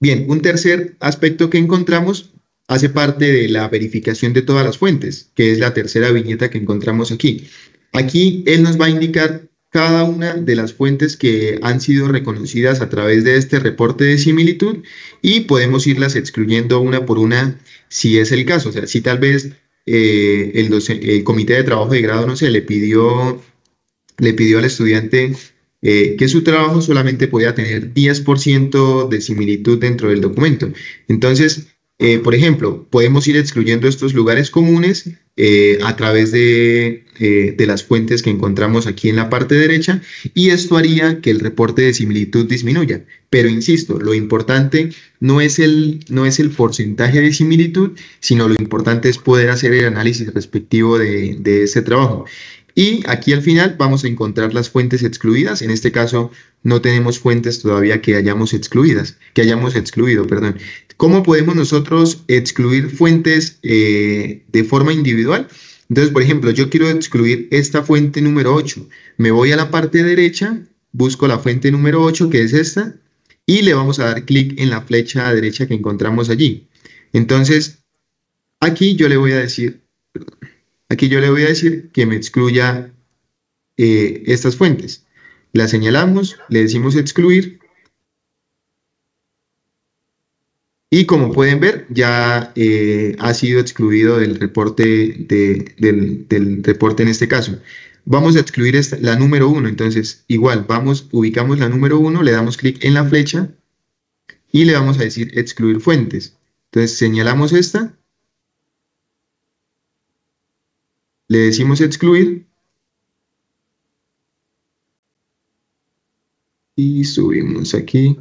Bien, un tercer aspecto que encontramos hace parte de la verificación de todas las fuentes, que es la tercera viñeta que encontramos aquí. Aquí él nos va a indicar cada una de las fuentes que han sido reconocidas a través de este reporte de similitud y podemos irlas excluyendo una por una si es el caso. O sea, si tal vez el comité de trabajo de grado, no sé, le pidió al estudiante que su trabajo solamente podía tener 10% de similitud dentro del documento. Entonces, por ejemplo, podemos ir excluyendo estos lugares comunes a través de las fuentes que encontramos aquí en la parte derecha y esto haría que el reporte de similitud disminuya. Pero insisto, lo importante no es el porcentaje de similitud, sino lo importante es poder hacer el análisis respectivo de ese trabajo. Y aquí al final vamos a encontrar las fuentes excluidas. En este caso no tenemos fuentes todavía que hayamos excluido, perdón. ¿Cómo podemos nosotros excluir fuentes de forma individual? Entonces, por ejemplo, yo quiero excluir esta fuente número 8. Me voy a la parte derecha, busco la fuente número 8, que es esta, y le vamos a dar clic en la flecha derecha que encontramos allí. Entonces, aquí yo le voy a decir, aquí yo le voy a decir que me excluya estas fuentes. Las señalamos, le decimos excluir y como pueden ver ya ha sido excluido del reporte, del reporte en este caso. Vamos a excluir la número 1, entonces igual vamos, ubicamos la número 1, le damos clic en la flecha y le vamos a decir excluir fuentes. Entonces señalamos esta, le decimos excluir y subimos aquí.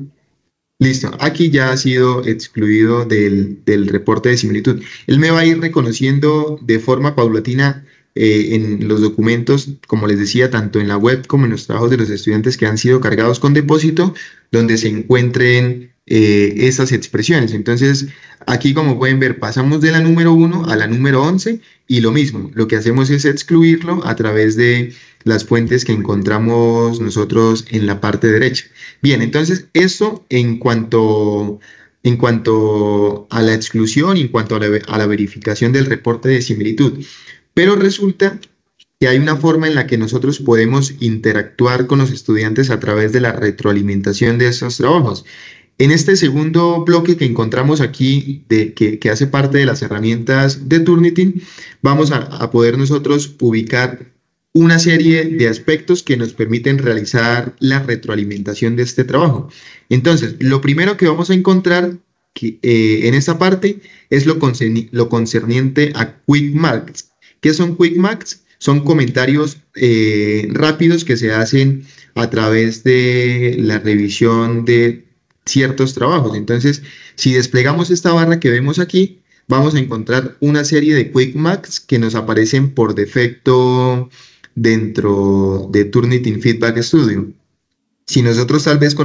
Listo, aquí ya ha sido excluido del reporte de similitud. Él me va a ir reconociendo de forma paulatina en los documentos, como les decía, tanto en la web como en los trabajos de los estudiantes que han sido cargados con depósito, donde se encuentren esas expresiones. Entonces, aquí como pueden ver, pasamos de la número 1 a la número 11 y lo mismo, lo que hacemos es excluirlo a través de las fuentes que encontramos nosotros en la parte derecha. Bien, entonces eso en cuanto a la exclusión y en cuanto a la verificación del reporte de similitud. Pero resulta que hay una forma en la que nosotros podemos interactuar con los estudiantes a través de la retroalimentación de esos trabajos. En este segundo bloque que encontramos aquí, que hace parte de las herramientas de Turnitin, vamos a poder nosotros ubicar una serie de aspectos que nos permiten realizar la retroalimentación de este trabajo. Entonces, lo primero que vamos a encontrar en esta parte es lo concerniente a Quick Marks. ¿Qué son Quick Marks? Son comentarios rápidos que se hacen a través de la revisión de ciertos trabajos. Entonces, si desplegamos esta barra que vemos aquí, vamos a encontrar una serie de Quick Marks que nos aparecen por defecto dentro de Turnitin Feedback Studio. Si nosotros tal vez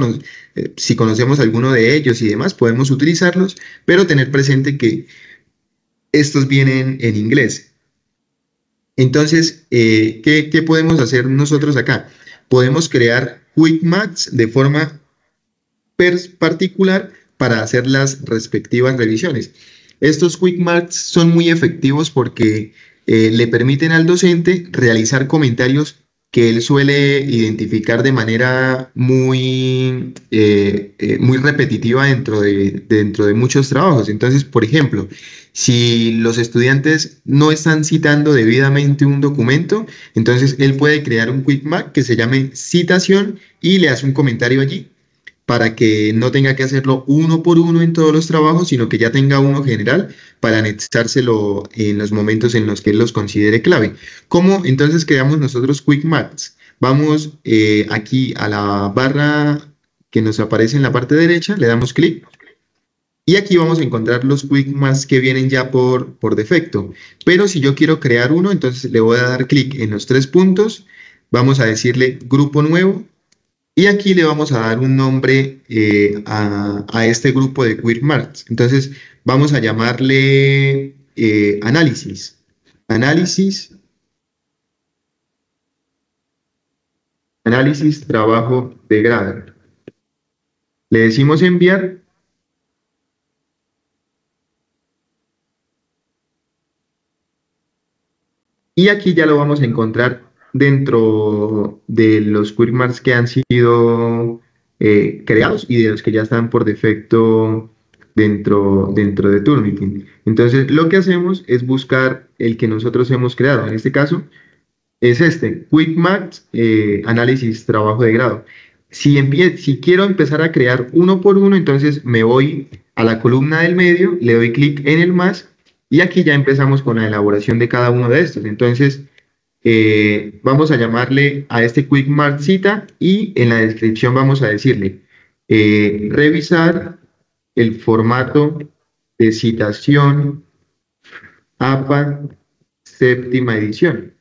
si conocemos alguno de ellos y demás, podemos utilizarlos, pero tener presente que estos vienen en inglés. Entonces, ¿qué podemos hacer nosotros acá? Podemos crear Quick Marks de forma particular para hacer las respectivas revisiones. Estos Quick Marks son muy efectivos porque le permiten al docente realizar comentarios que él suele identificar de manera muy repetitiva dentro de muchos trabajos. Entonces, por ejemplo, si los estudiantes no están citando debidamente un documento, entonces él puede crear un Quick Mark que se llame citación y le hace un comentario allí para que no tenga que hacerlo uno por uno en todos los trabajos, sino que ya tenga uno general para anexárselo en los momentos en los que él los considere clave. ¿Cómo entonces creamos nosotros Quick Marks? Vamos aquí a la barra que nos aparece en la parte derecha, le damos clic y aquí vamos a encontrar los Quick Marks que vienen ya por defecto. Pero si yo quiero crear uno, entonces le voy a dar clic en los tres puntos, vamos a decirle grupo nuevo y aquí le vamos a dar un nombre a este grupo de Quick Marks. Entonces vamos a llamarle análisis. Análisis, análisis, trabajo de grado. Le decimos enviar. Y aquí ya lo vamos a encontrar dentro de los Quick Marks que han sido creados y de los que ya están por defecto dentro de Turnitin. Entonces, lo que hacemos es buscar el que nosotros hemos creado. En este caso, es este, Quick Marks, análisis, trabajo de grado. Si quiero empezar a crear uno por uno, entonces me voy a la columna del medio, le doy clic en el más y aquí ya empezamos con la elaboración de cada uno de estos. Entonces, vamos a llamarle a este Quick Mark cita y en la descripción vamos a decirle revisar el formato de citación APA séptima edición.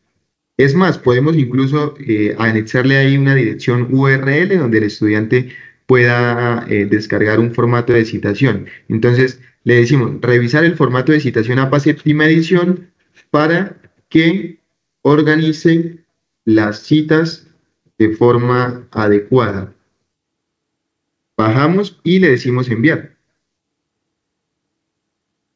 Es más, podemos incluso anexarle ahí una dirección URL donde el estudiante pueda descargar un formato de citación. Entonces, le decimos revisar el formato de citación APA séptima edición para que organice las citas de forma adecuada. Bajamos y le decimos enviar.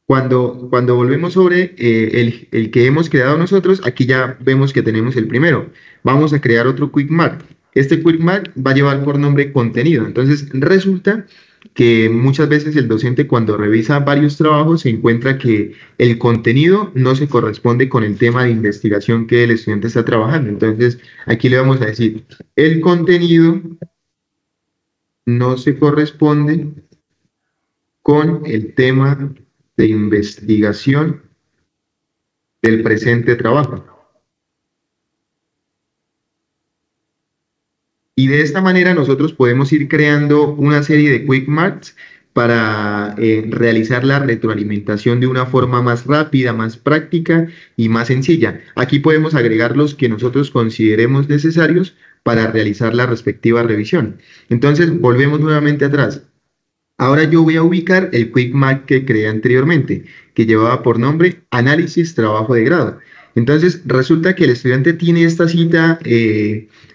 Cuando volvemos sobre el que hemos creado nosotros, aquí ya vemos que tenemos el primero. Vamos a crear otro Quick Mark. Este Quick Mark va a llevar por nombre contenido. Entonces, resulta que muchas veces el docente cuando revisa varios trabajos se encuentra que el contenido no se corresponde con el tema de investigación que el estudiante está trabajando. Entonces, aquí le vamos a decir, el contenido no se corresponde con el tema de investigación del presente trabajo. Y de esta manera nosotros podemos ir creando una serie de quick marks para realizar la retroalimentación de una forma más rápida, más práctica y más sencilla. Aquí podemos agregar los que nosotros consideremos necesarios para realizar la respectiva revisión. Entonces, volvemos nuevamente atrás. Ahora yo voy a ubicar el quick mark que creé anteriormente, que llevaba por nombre Análisis Trabajo de Grado. Entonces, resulta que el estudiante tiene esta cita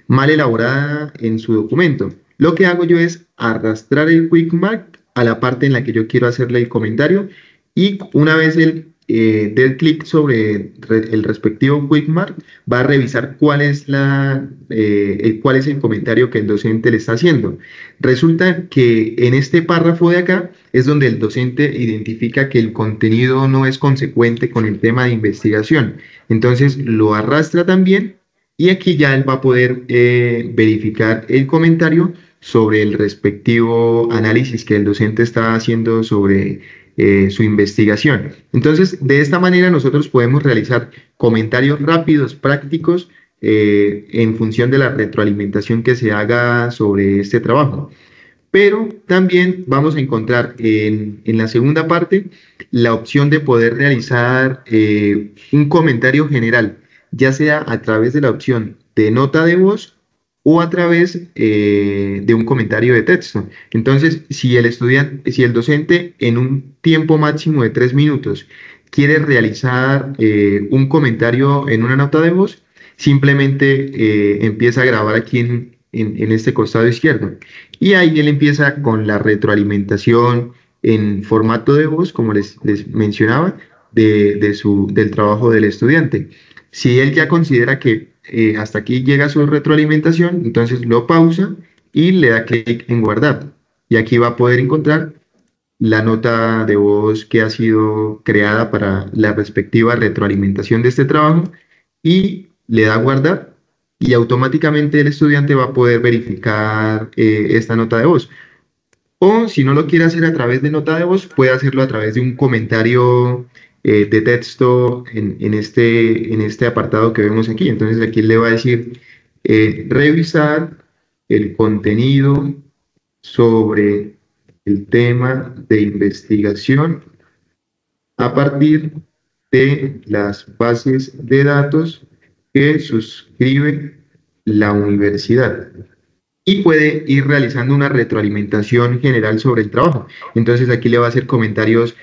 mal elaborada en su documento. Lo que hago yo es arrastrar el quick mark a la parte en la que yo quiero hacerle el comentario y una vez él dé clic sobre el respectivo quick mark, va a revisar cuál es el comentario que el docente le está haciendo. Resulta que en este párrafo de acá es donde el docente identifica que el contenido no es consecuente con el tema de investigación. Entonces lo arrastra también y aquí ya él va a poder verificar el comentario sobre el respectivo análisis que el docente está haciendo sobre su investigación. Entonces, de esta manera nosotros podemos realizar comentarios rápidos, prácticos, en función de la retroalimentación que se haga sobre este trabajo. Pero también vamos a encontrar en la segunda parte la opción de poder realizar un comentario general, ya sea a través de la opción de nota de voz o a través de un comentario de texto. Entonces, si el docente en un tiempo máximo de 3 minutos quiere realizar un comentario en una nota de voz, simplemente empieza a grabar aquí en este costado izquierdo. Y ahí él empieza con la retroalimentación en formato de voz, como les mencionaba, del trabajo del estudiante. Si él ya considera que hasta aquí llega su retroalimentación, entonces lo pausa y le da clic en guardar. Y aquí va a poder encontrar la nota de voz que ha sido creada para la respectiva retroalimentación de este trabajo y le da guardar y automáticamente el estudiante va a poder verificar esta nota de voz. O si no lo quiere hacer a través de nota de voz, puede hacerlo a través de un comentario de texto en este apartado que vemos aquí. Entonces aquí le va a decir revisar el contenido sobre el tema de investigación a partir de las bases de datos que suscribe la universidad y puede ir realizando una retroalimentación general sobre el trabajo. Entonces aquí le va a hacer comentarios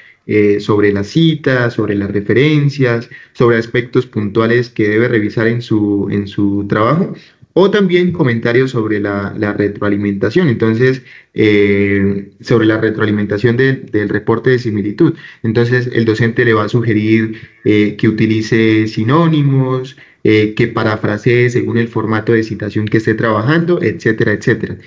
sobre las citas, sobre las referencias, sobre aspectos puntuales que debe revisar en su trabajo, o también comentarios sobre la retroalimentación. Entonces, sobre la retroalimentación del reporte de similitud. Entonces, el docente le va a sugerir que utilice sinónimos, que parafrasee según el formato de citación que esté trabajando, etcétera, etcétera.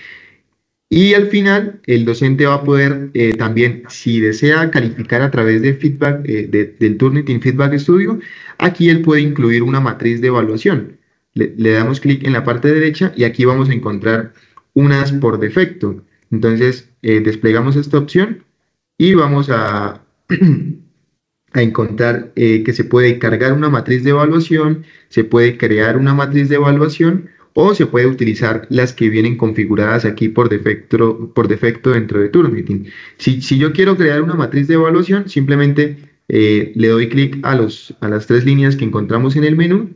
Y al final, el docente va a poder también, si desea calificar a través de feedback, del Turnitin Feedback Studio, aquí él puede incluir una matriz de evaluación. Le damos clic en la parte derecha y aquí vamos a encontrar unas por defecto. Entonces, desplegamos esta opción y vamos a, a encontrar que se puede cargar una matriz de evaluación, se puede crear una matriz de evaluación o se puede utilizar las que vienen configuradas aquí por defecto dentro de Turnitin. Si yo quiero crear una matriz de evaluación, simplemente le doy clic a las 3 líneas que encontramos en el menú,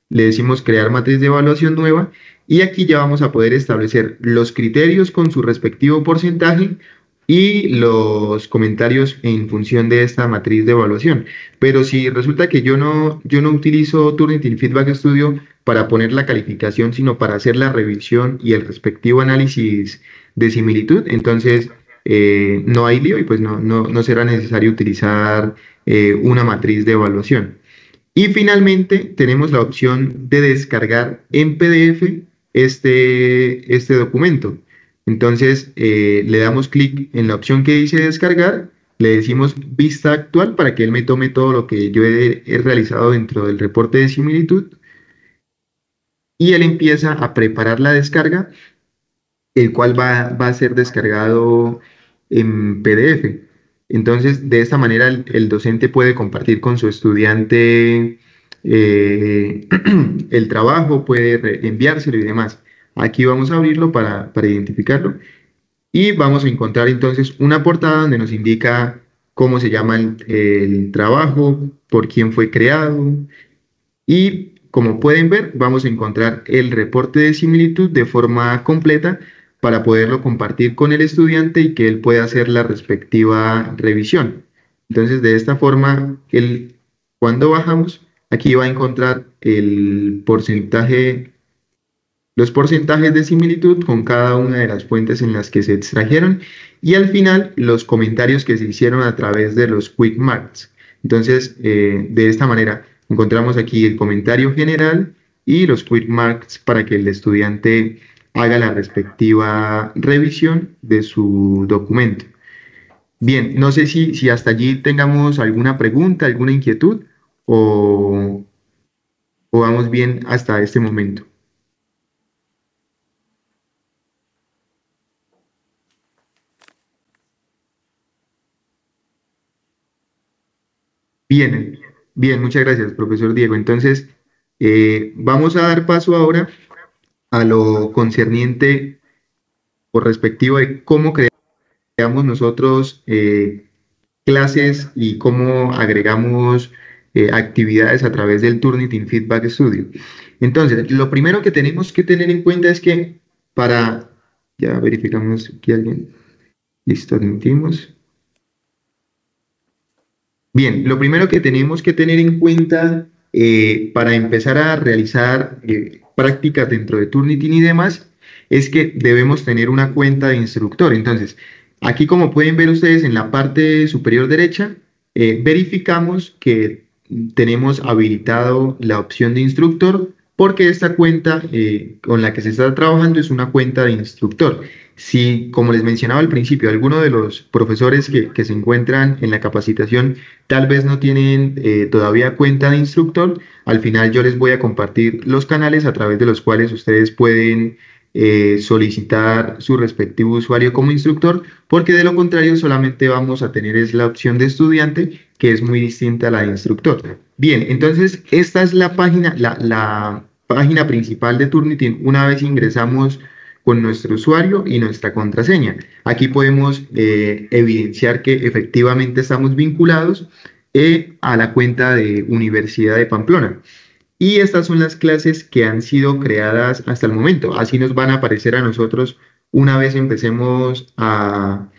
le decimos crear matriz de evaluación nueva y aquí ya vamos a poder establecer los criterios con su respectivo porcentaje y los comentarios en función de esta matriz de evaluación. Pero si resulta que yo no utilizo Turnitin Feedback Studio para poner la calificación, sino para hacer la revisión y el respectivo análisis de similitud, entonces no hay lío y pues no será necesario utilizar una matriz de evaluación. Y finalmente tenemos la opción de descargar en PDF este documento. Entonces le damos clic en la opción que dice descargar, le decimos vista actual para que él me tome todo lo que yo he realizado dentro del reporte de similitud y él empieza a preparar la descarga, el cual va a ser descargado en PDF. Entonces, de esta manera, el docente puede compartir con su estudiante el trabajo, puede enviárselo y demás. Aquí vamos a abrirlo para identificarlo y vamos a encontrar entonces una portada donde nos indica cómo se llama el trabajo, por quién fue creado y como pueden ver vamos a encontrar el reporte de similitud de forma completa para poderlo compartir con el estudiante y que él pueda hacer la respectiva revisión. Entonces de esta forma, cuando bajamos, aquí va a encontrar el porcentaje, los porcentajes de similitud con cada una de las fuentes en las que se extrajeron y al final los comentarios que se hicieron a través de los quick marks. Entonces, de esta manera encontramos aquí el comentario general y los quick marks para que el estudiante haga la respectiva revisión de su documento. Bien, no sé si hasta allí tengamos alguna pregunta, alguna inquietud o, o vamos bien hasta este momento. Bien, bien, muchas gracias, profesor Diego. Entonces, vamos a dar paso ahora a lo concerniente por respectivo de cómo creamos nosotros clases y cómo agregamos actividades a través del Turnitin Feedback Studio. Entonces, lo primero que tenemos que tener en cuenta es que para, ya verificamos aquí alguien, listo, admitimos. Bien, lo primero que tenemos que tener en cuenta para empezar a realizar prácticas dentro de Turnitin y demás es que debemos tener una cuenta de instructor. Entonces, aquí como pueden ver ustedes en la parte superior derecha, verificamos que tenemos habilitado la opción de instructor porque esta cuenta con la que se está trabajando es una cuenta de instructor. Si, como les mencionaba al principio, alguno de los profesores que se encuentran en la capacitación tal vez no tienen todavía cuenta de instructor, al final yo les voy a compartir los canales a través de los cuales ustedes pueden solicitar su respectivo usuario como instructor, porque de lo contrario solamente vamos a tener es la opción de estudiante, que es muy distinta a la de instructor. Bien, entonces esta es la página, la página principal de Turnitin. Una vez ingresamos con nuestro usuario y nuestra contraseña. Aquí podemos evidenciar que efectivamente estamos vinculados a la cuenta de Universidad de Pamplona. Y estas son las clases que han sido creadas hasta el momento. Así nos van a aparecer a nosotros una vez empecemos a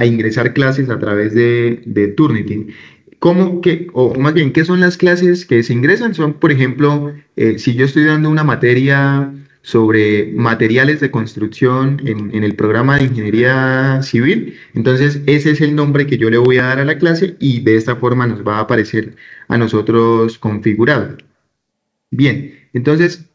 ingresar clases a través de Turnitin. ¿Cómo que, o más bien, qué son las clases que se ingresan? Son, por ejemplo, si yo estoy dando una materia sobre materiales de construcción en el programa de ingeniería civil, entonces ese es el nombre que yo le voy a dar a la clase y de esta forma nos va a aparecer a nosotros configurado. Bien, entonces,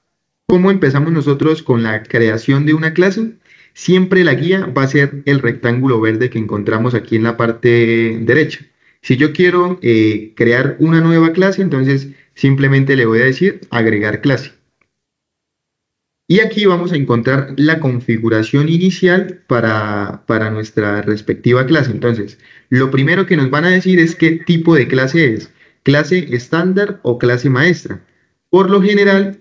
¿cómo empezamos nosotros con la creación de una clase? Siempre la guía va a ser el rectángulo verde que encontramos aquí en la parte derecha. Si yo quiero crear una nueva clase, entonces simplemente le voy a decir agregar clase. Y aquí vamos a encontrar la configuración inicial para nuestra respectiva clase. Entonces, lo primero que nos van a decir es qué tipo de clase es, clase estándar o clase maestra. Por lo general,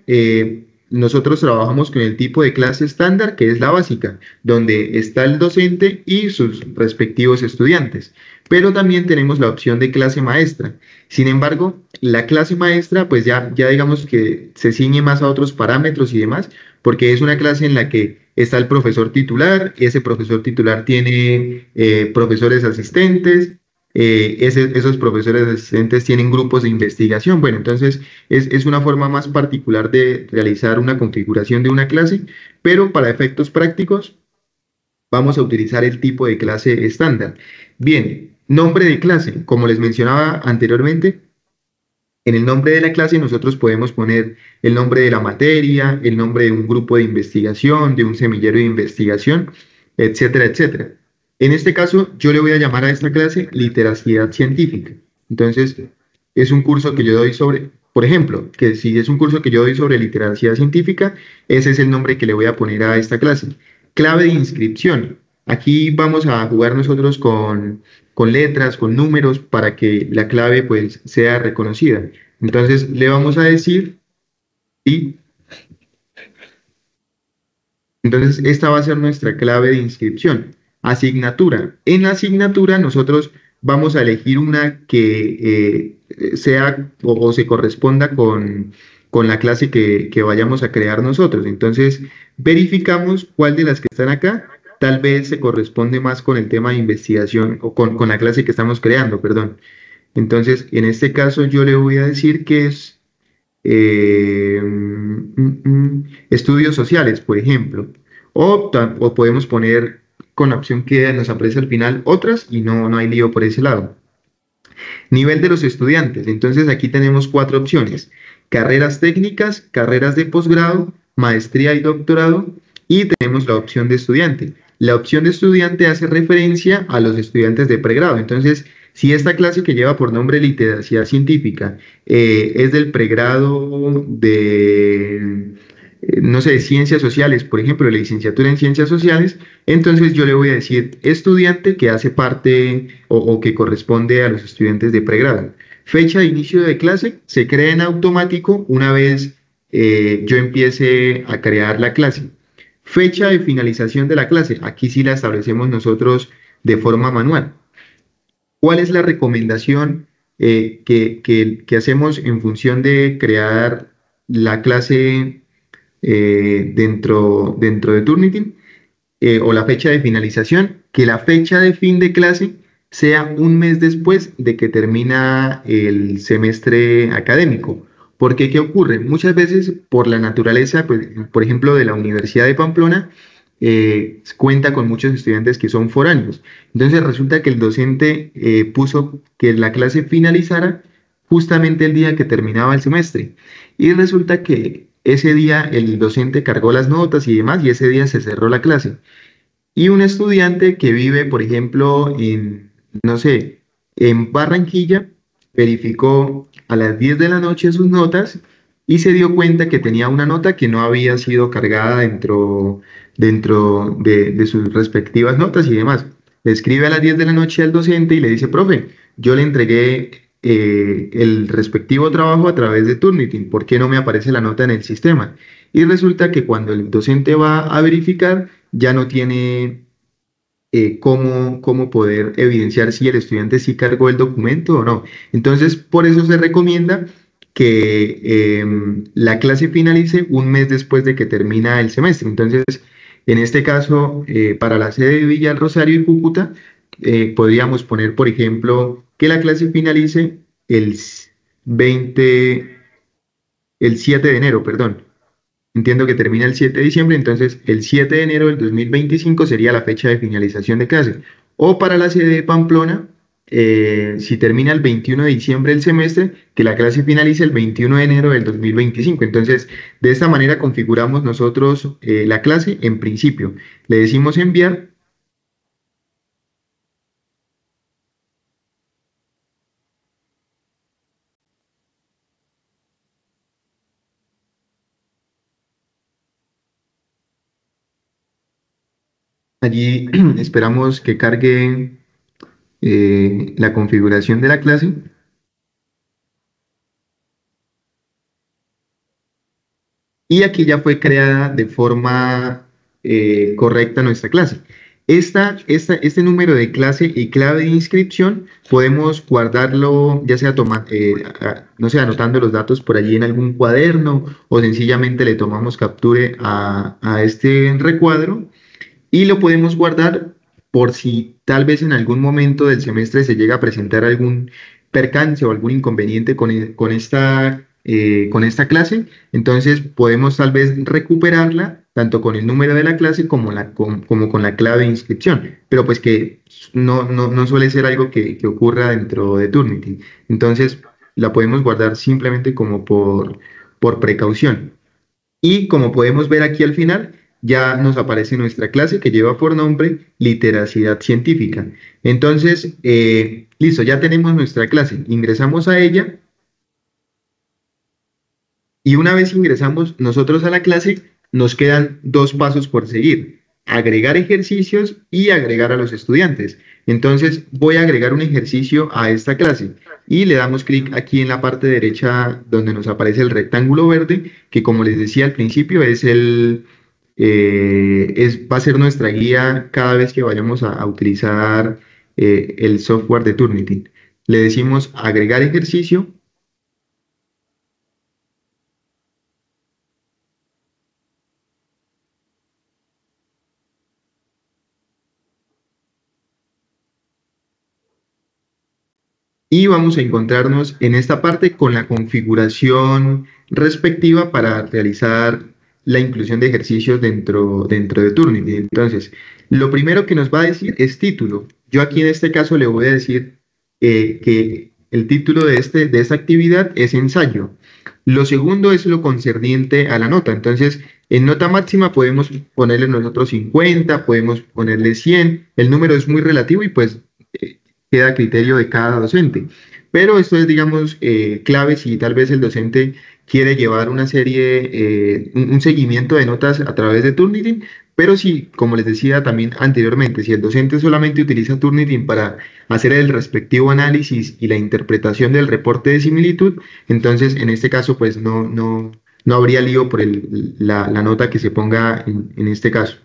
nosotros trabajamos con el tipo de clase estándar, que es la básica, donde está el docente y sus respectivos estudiantes. Pero también tenemos la opción de clase maestra. Sin embargo, la clase maestra, pues ya digamos que se ciñe más a otros parámetros y demás, porque es una clase en la que está el profesor titular, ese profesor titular tiene profesores asistentes, esos profesores asistentes tienen grupos de investigación. Bueno, entonces es una forma más particular de realizar una configuración de una clase, pero para efectos prácticos vamos a utilizar el tipo de clase estándar. Bien, nombre de clase, como les mencionaba anteriormente, en el nombre de la clase nosotros podemos poner el nombre de la materia, el nombre de un grupo de investigación, de un semillero de investigación, etcétera, etcétera. En este caso, yo le voy a llamar a esta clase literacidad científica. Entonces, es un curso que yo doy sobre, por ejemplo, que si es un curso que yo doy sobre literacidad científica, ese es el nombre que le voy a poner a esta clase. Clave de inscripción. Aquí vamos a jugar nosotros con letras, con números, para que la clave pues sea reconocida. Entonces le vamos a decir y Entonces, esta va a ser nuestra clave de inscripción. Asignatura. En la asignatura nosotros vamos a elegir una que sea o se corresponda con la clase que vayamos a crear nosotros. Entonces, verificamos cuál de las que están acá tal vez se corresponde más con el tema de investigación o con la clase que estamos creando, perdón. Entonces, en este caso yo le voy a decir que es estudios sociales, por ejemplo. O podemos poner con la opción que nos aparece al final otras y no hay lío por ese lado. Nivel de los estudiantes. Entonces aquí tenemos cuatro opciones. Carreras técnicas, carreras de posgrado, maestría y doctorado. Y tenemos la opción de estudiante. La opción de estudiante hace referencia a los estudiantes de pregrado. Entonces, si esta clase que lleva por nombre literacia científica es del pregrado de, no sé, de ciencias sociales, por ejemplo, la licenciatura en ciencias sociales, entonces yo le voy a decir estudiante que hace parte o que corresponde a los estudiantes de pregrado. Fecha de inicio de clase se crea en automático una vez yo empiece a crear la clase. Fecha de finalización de la clase, aquí sí la establecemos nosotros de forma manual. ¿Cuál es la recomendación que hacemos en función de crear la clase dentro de Turnitin? O la fecha de finalización, que la fecha de fin de clase sea un mes después de que termina el semestre académico. Porque, ¿qué ocurre? Muchas veces, por la naturaleza, pues, por ejemplo, de la Universidad de Pamplona, cuenta con muchos estudiantes que son foráneos. Entonces, resulta que el docente puso que la clase finalizara justamente el día que terminaba el semestre. Y resulta que ese día el docente cargó las notas y demás, y ese día se cerró la clase. Y un estudiante que vive, por ejemplo, no sé, en Barranquilla, verificó a las 10 de la noche sus notas y se dio cuenta que tenía una nota que no había sido cargada dentro de sus respectivas notas y demás. Le escribe a las 10 de la noche al docente y le dice, profe, yo le entregué el respectivo trabajo a través de Turnitin, ¿por qué no me aparece la nota en el sistema? Y resulta que cuando el docente va a verificar, ya no tiene cómo poder evidenciar si el estudiante sí cargó el documento o no. Entonces, por eso se recomienda que la clase finalice un mes después de que termina el semestre. Entonces, en este caso, para la sede de Villa Rosario y Cúcuta, podríamos poner, por ejemplo, que la clase finalice el 20, el 7 de enero, perdón. Entiendo que termina el 7 de diciembre, entonces el 7 de enero del 2025 sería la fecha de finalización de clase. O para la sede de Pamplona, si termina el 21 de diciembre el semestre, que la clase finalice el 21 de enero del 2025. Entonces, de esta manera configuramos nosotros la clase en principio. Le decimos enviar. Allí esperamos que cargue la configuración de la clase. Y aquí ya fue creada de forma correcta nuestra clase. Este número de clase y clave de inscripción podemos guardarlo, ya sea no sé, anotando los datos por allí en algún cuaderno o sencillamente le tomamos capture a este recuadro y lo podemos guardar por si tal vez en algún momento del semestre se llega a presentar algún percance o algún inconveniente con esta clase, entonces podemos tal vez recuperarla tanto con el número de la clase como con la clave de inscripción, pero pues que no suele ser algo que ocurra dentro de Turnitin. Entonces la podemos guardar simplemente como por precaución. Y como podemos ver aquí al final, ya nos aparece nuestra clase que lleva por nombre Literacidad Científica. Entonces, listo, ya tenemos nuestra clase. Ingresamos a ella y una vez ingresamos nosotros a la clase, nos quedan dos pasos por seguir. Agregar ejercicios y agregar a los estudiantes. Entonces voy a agregar un ejercicio a esta clase y le damos clic aquí en la parte derecha donde nos aparece el rectángulo verde, que como les decía al principio es va a ser nuestra guía cada vez que vayamos a utilizar el software de Turnitin. Le decimos agregar ejercicio y vamos a encontrarnos en esta parte con la configuración respectiva para realizar la inclusión de ejercicios dentro de Turnitin. Entonces, lo primero que nos va a decir es título. Yo aquí en este caso le voy a decir que el título de esta actividad es ensayo. Lo segundo es lo concerniente a la nota. Entonces, en nota máxima podemos ponerle nosotros 50, podemos ponerle 100. El número es muy relativo y pues queda a criterio de cada docente. Pero esto es, digamos, clave si tal vez el docente quiere llevar una serie, un seguimiento de notas a través de Turnitin, pero si, como les decía también anteriormente, si el docente solamente utiliza Turnitin para hacer el respectivo análisis y la interpretación del reporte de similitud, entonces en este caso pues no habría lío por la nota que se ponga en este caso.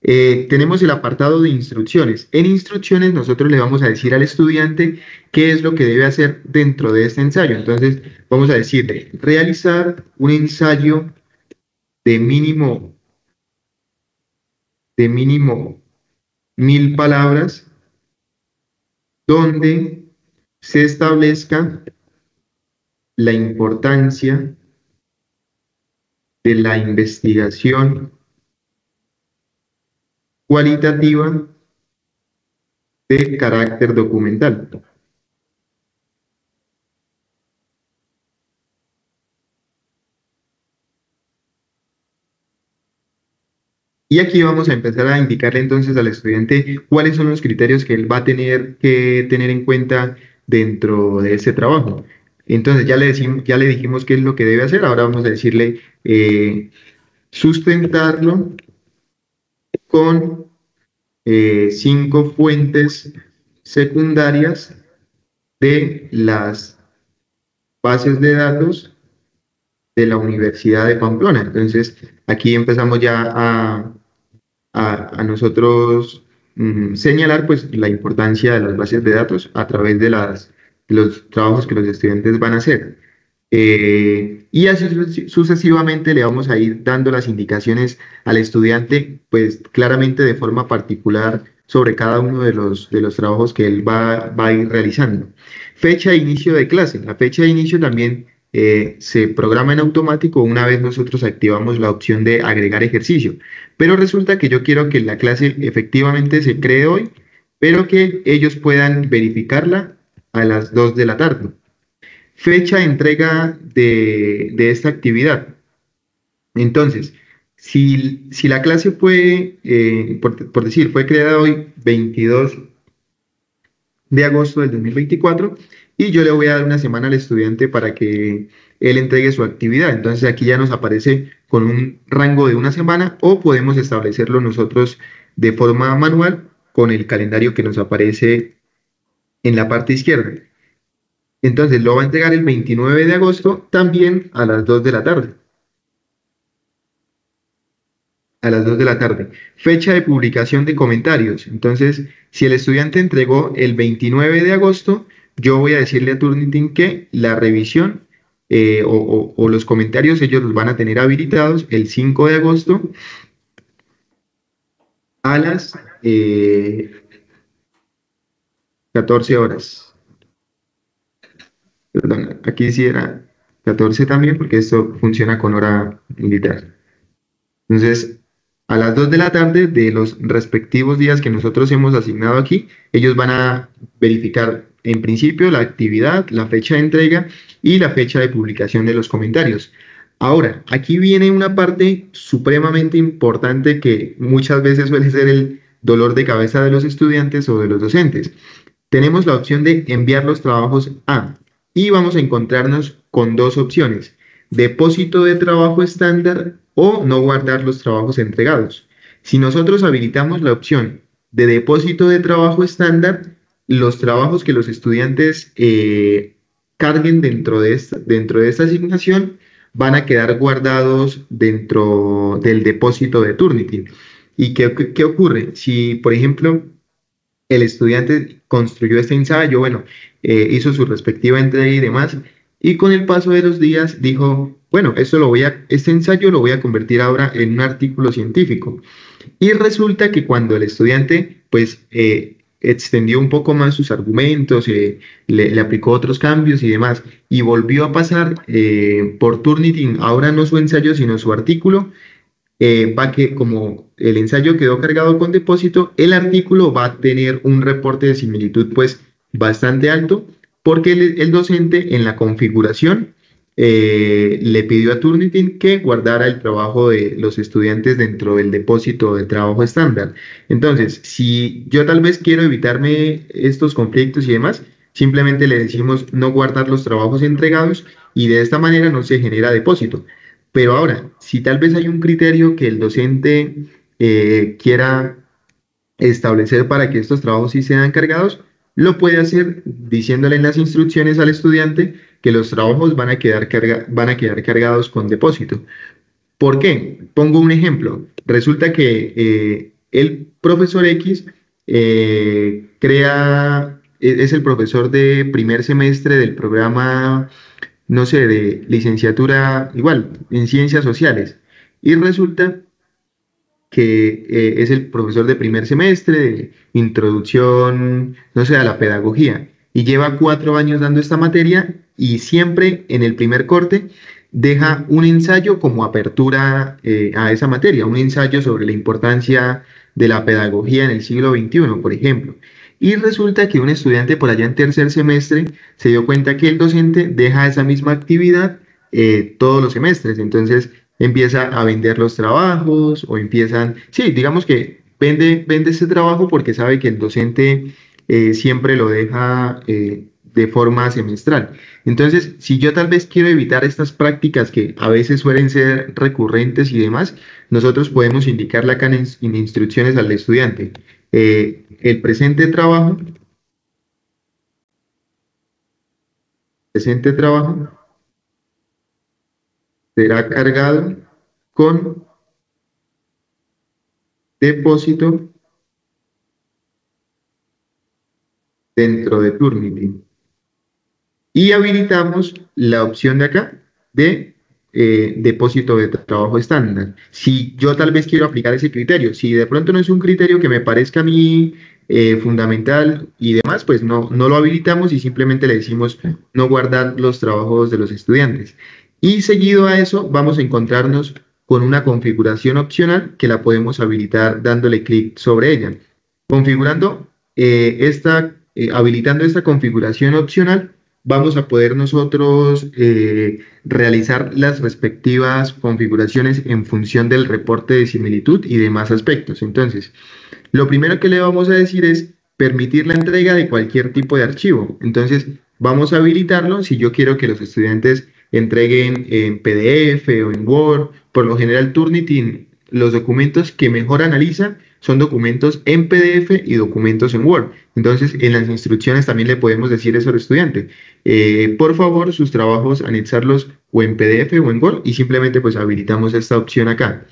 Tenemos el apartado de instrucciones. En instrucciones nosotros le vamos a decir al estudiante qué es lo que debe hacer dentro de este ensayo. Entonces vamos a decirle, realizar un ensayo de mínimo 1000 palabras donde se establezca la importancia de la investigación cualitativa de carácter documental. Y aquí vamos a empezar a indicarle entonces al estudiante cuáles son los criterios que él va a tener que tener en cuenta dentro de ese trabajo. Entonces ya le dijimos qué es lo que debe hacer, ahora vamos a decirle sustentarlo con 5 fuentes secundarias de las bases de datos de la Universidad de Pamplona. Entonces aquí empezamos ya a nosotros señalar pues la importancia de las bases de datos a través de los trabajos que los estudiantes van a hacer. Y así sucesivamente le vamos a ir dando las indicaciones al estudiante, pues claramente de forma particular sobre cada uno de los trabajos que él va a ir realizando. Fecha de inicio de clase. La fecha de inicio también se programa en automático una vez nosotros activamos la opción de agregar ejercicio. Pero resulta que yo quiero que la clase efectivamente se cree hoy, pero que ellos puedan verificarla a las 2 de la tarde. Fecha de entrega de esta actividad. Entonces, si la clase fue, por decir, fue creada hoy 22 de agosto del 2024 y yo le voy a dar una semana al estudiante para que él entregue su actividad. Entonces aquí ya nos aparece con un rango de una semana o podemos establecerlo nosotros de forma manual con el calendario que nos aparece en la parte izquierda. Entonces lo va a entregar el 29 de agosto también a las 2 de la tarde. A las 2 de la tarde. Fecha de publicación de comentarios. Entonces, si el estudiante entregó el 29 de agosto, yo voy a decirle a Turnitin que la revisión o los comentarios ellos los van a tener habilitados el 5 de agosto a las 14 horas. Perdón, aquí sí era 14 también porque esto funciona con hora militar. Entonces, a las 2 de la tarde de los respectivos días que nosotros hemos asignado aquí, ellos van a verificar en principio la actividad, la fecha de entrega y la fecha de publicación de los comentarios. Ahora, aquí viene una parte supremamente importante que muchas veces suele ser el dolor de cabeza de los estudiantes o de los docentes. Tenemos la opción de enviar los trabajos a y vamos a encontrarnos con dos opciones: depósito de trabajo estándar o no guardar los trabajos entregados. Si nosotros habilitamos la opción de depósito de trabajo estándar, los trabajos que los estudiantes carguen dentro de esta asignación van a quedar guardados dentro del depósito de Turnitin. ¿Y qué ocurre? Si, por ejemplo, el estudiante construyó este ensayo, bueno, hizo su respectiva entrega y demás, y con el paso de los días dijo, bueno, este ensayo lo voy a convertir ahora en un artículo científico. Y resulta que cuando el estudiante, pues, extendió un poco más sus argumentos, le aplicó otros cambios y demás, y volvió a pasar por Turnitin, ahora no su ensayo, sino su artículo, va que como el ensayo quedó cargado con depósito, el artículo va a tener un reporte de similitud pues bastante alto porque el docente en la configuración le pidió a Turnitin que guardara el trabajo de los estudiantes dentro del depósito de trabajo estándar. Entonces, si yo tal vez quiero evitarme estos conflictos y demás, simplemente le decimos no guardar los trabajos entregados y de esta manera no se genera depósito. Pero ahora, si tal vez hay un criterio que el docente quiera establecer para que estos trabajos sí sean cargados, lo puede hacer diciéndole en las instrucciones al estudiante que los trabajos van a quedar cargados con depósito. ¿Por qué? Pongo un ejemplo. Resulta que el profesor X es el profesor de primer semestre del programa, no sé, de licenciatura, igual, en ciencias sociales. Y resulta que es el profesor de primer semestre de introducción, no sé, a la pedagogía. Y lleva 4 años dando esta materia y siempre en el primer corte deja un ensayo como apertura a esa materia, un ensayo sobre la importancia de la pedagogía en el siglo XXI, por ejemplo. Y resulta que un estudiante por allá en tercer semestre se dio cuenta que el docente deja esa misma actividad todos los semestres. Entonces empieza a vender los trabajos o empiezan, sí, digamos que vende ese trabajo porque sabe que el docente siempre lo deja de forma semestral. Entonces, si yo tal vez quiero evitar estas prácticas que a veces suelen ser recurrentes y demás, nosotros podemos indicarle acá en instrucciones al estudiante. El presente trabajo será cargado con depósito dentro de Turnitin. Y habilitamos la opción de acá de depósito de trabajo estándar. Si yo tal vez quiero aplicar ese criterio, si de pronto no es un criterio que me parezca a mí fundamental y demás, pues no lo habilitamos y simplemente le decimos no guardar los trabajos de los estudiantes. Y seguido a eso vamos a encontrarnos con una configuración opcional que la podemos habilitar dándole clic sobre ella. Configurando habilitando esta configuración opcional, vamos a poder nosotros realizar las respectivas configuraciones en función del reporte de similitud y demás aspectos. Entonces, lo primero que le vamos a decir es permitir la entrega de cualquier tipo de archivo. Entonces, vamos a habilitarlo si yo quiero que los estudiantes entreguen en PDF o en Word. Por lo general, Turnitin, los documentos que mejor analiza son documentos en PDF y documentos en Word. Entonces, en las instrucciones también le podemos decir eso al estudiante. Por favor, sus trabajos anexarlos o en PDF o en Word y simplemente pues habilitamos esta opción acá.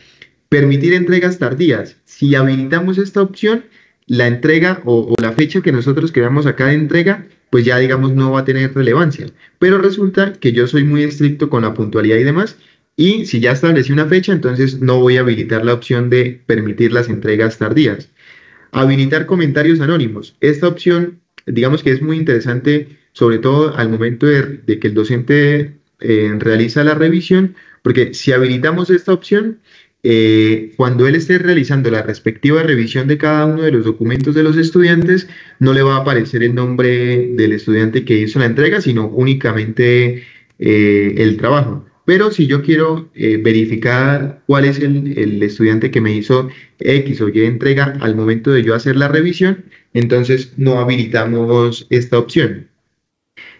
Permitir entregas tardías. Si habilitamos esta opción, la entrega o la fecha que nosotros queramos acá de entrega, pues ya digamos no va a tener relevancia. Pero resulta que yo soy muy estricto con la puntualidad y demás. Y si ya establecí una fecha, entonces no voy a habilitar la opción de permitir las entregas tardías. Habilitar comentarios anónimos. Esta opción, digamos que es muy interesante, sobre todo al momento de que el docente realiza la revisión, porque si habilitamos esta opción, cuando él esté realizando la respectiva revisión de cada uno de los documentos de los estudiantes, no le va a aparecer el nombre del estudiante que hizo la entrega, sino únicamente el trabajo. Pero si yo quiero verificar cuál es el estudiante que me hizo X o Y entrega al momento de yo hacer la revisión, entonces no habilitamos esta opción.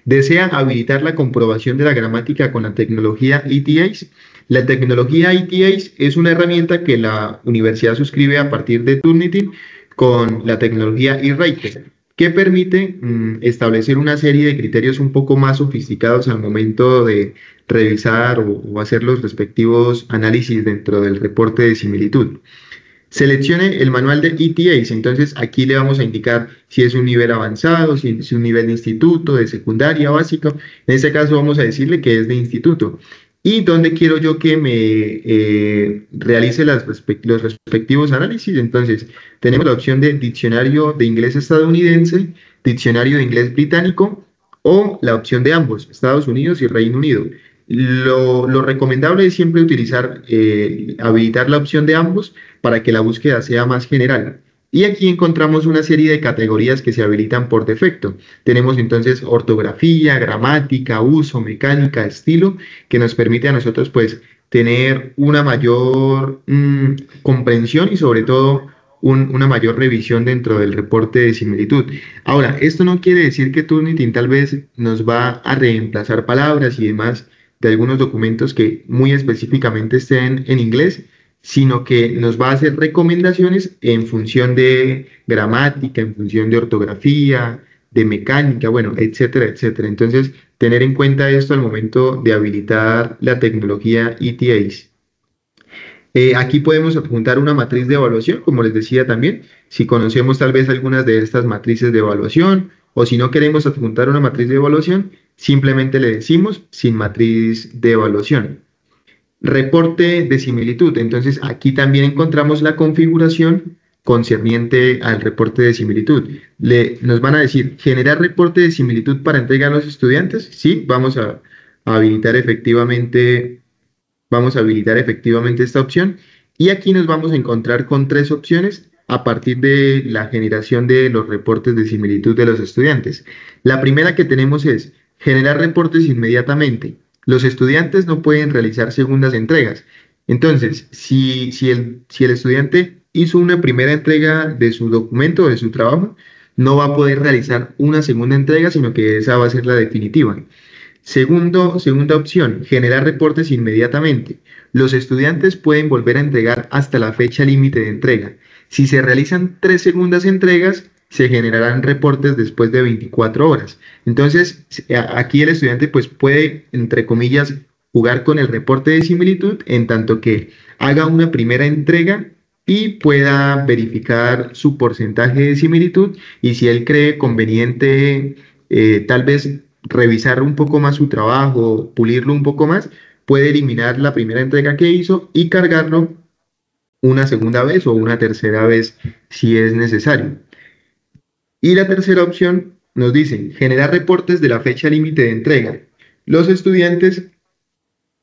¿Desea habilitar la comprobación de la gramática con la tecnología ETAs? La tecnología ETAs es una herramienta que la universidad suscribe a partir de Turnitin con la tecnología eWriter, que permite establecer una serie de criterios un poco más sofisticados al momento de revisar o hacer los respectivos análisis dentro del reporte de similitud. Seleccione el manual de ETAs, entonces aquí le vamos a indicar si es un nivel avanzado, si es un nivel de instituto, de secundaria, básico. En este caso vamos a decirle que es de instituto. Y dónde quiero yo que me realice los respectivos análisis. Entonces tenemos la opción de diccionario de inglés estadounidense, diccionario de inglés británico o la opción de ambos, Estados Unidos y Reino Unido. Lo recomendable es siempre utilizar, habilitar la opción de ambos para que la búsqueda sea más general. Y aquí encontramos una serie de categorías que se habilitan por defecto. Tenemos entonces ortografía, gramática, uso, mecánica, estilo, que nos permite a nosotros pues tener una mayor comprensión y sobre todo una mayor revisión dentro del reporte de similitud. Ahora, esto no quiere decir que Turnitin tal vez nos va a reemplazar palabras y demás de algunos documentos que muy específicamente estén en inglés, sino que nos va a hacer recomendaciones en función de gramática, en función de ortografía, de mecánica, bueno, etcétera, etcétera. Entonces, tener en cuenta esto al momento de habilitar la tecnología ETAs. Aquí podemos adjuntar una matriz de evaluación, como les decía también, si conocemos tal vez algunas de estas matrices de evaluación, o si no queremos adjuntar una matriz de evaluación, simplemente le decimos sin matriz de evaluación. Reporte de similitud. Entonces, aquí también encontramos la configuración concerniente al reporte de similitud. Nos van a decir, ¿generar reporte de similitud para entrega a los estudiantes? Sí, vamos a habilitar efectivamente esta opción. Y aquí nos vamos a encontrar con tres opciones a partir de la generación de los reportes de similitud de los estudiantes. La primera que tenemos es generar reportes inmediatamente. Los estudiantes no pueden realizar segundas entregas. Entonces, si el estudiante hizo una primera entrega de su documento o de su trabajo, no va a poder realizar una segunda entrega, sino que esa va a ser la definitiva. Segunda opción, generar reportes inmediatamente. Los estudiantes pueden volver a entregar hasta la fecha límite de entrega. Si se realizan 3 segundas entregas, se generarán reportes después de 24 horas. Entonces, aquí el estudiante pues puede, entre comillas, jugar con el reporte de similitud en tanto que haga una primera entrega y pueda verificar su porcentaje de similitud y si él cree conveniente tal vez revisar un poco más su trabajo, pulirlo un poco más, puede eliminar la primera entrega que hizo y cargarlo una segunda vez o una tercera vez si es necesario. Y la tercera opción nos dice generar reportes de la fecha límite de entrega. Los estudiantes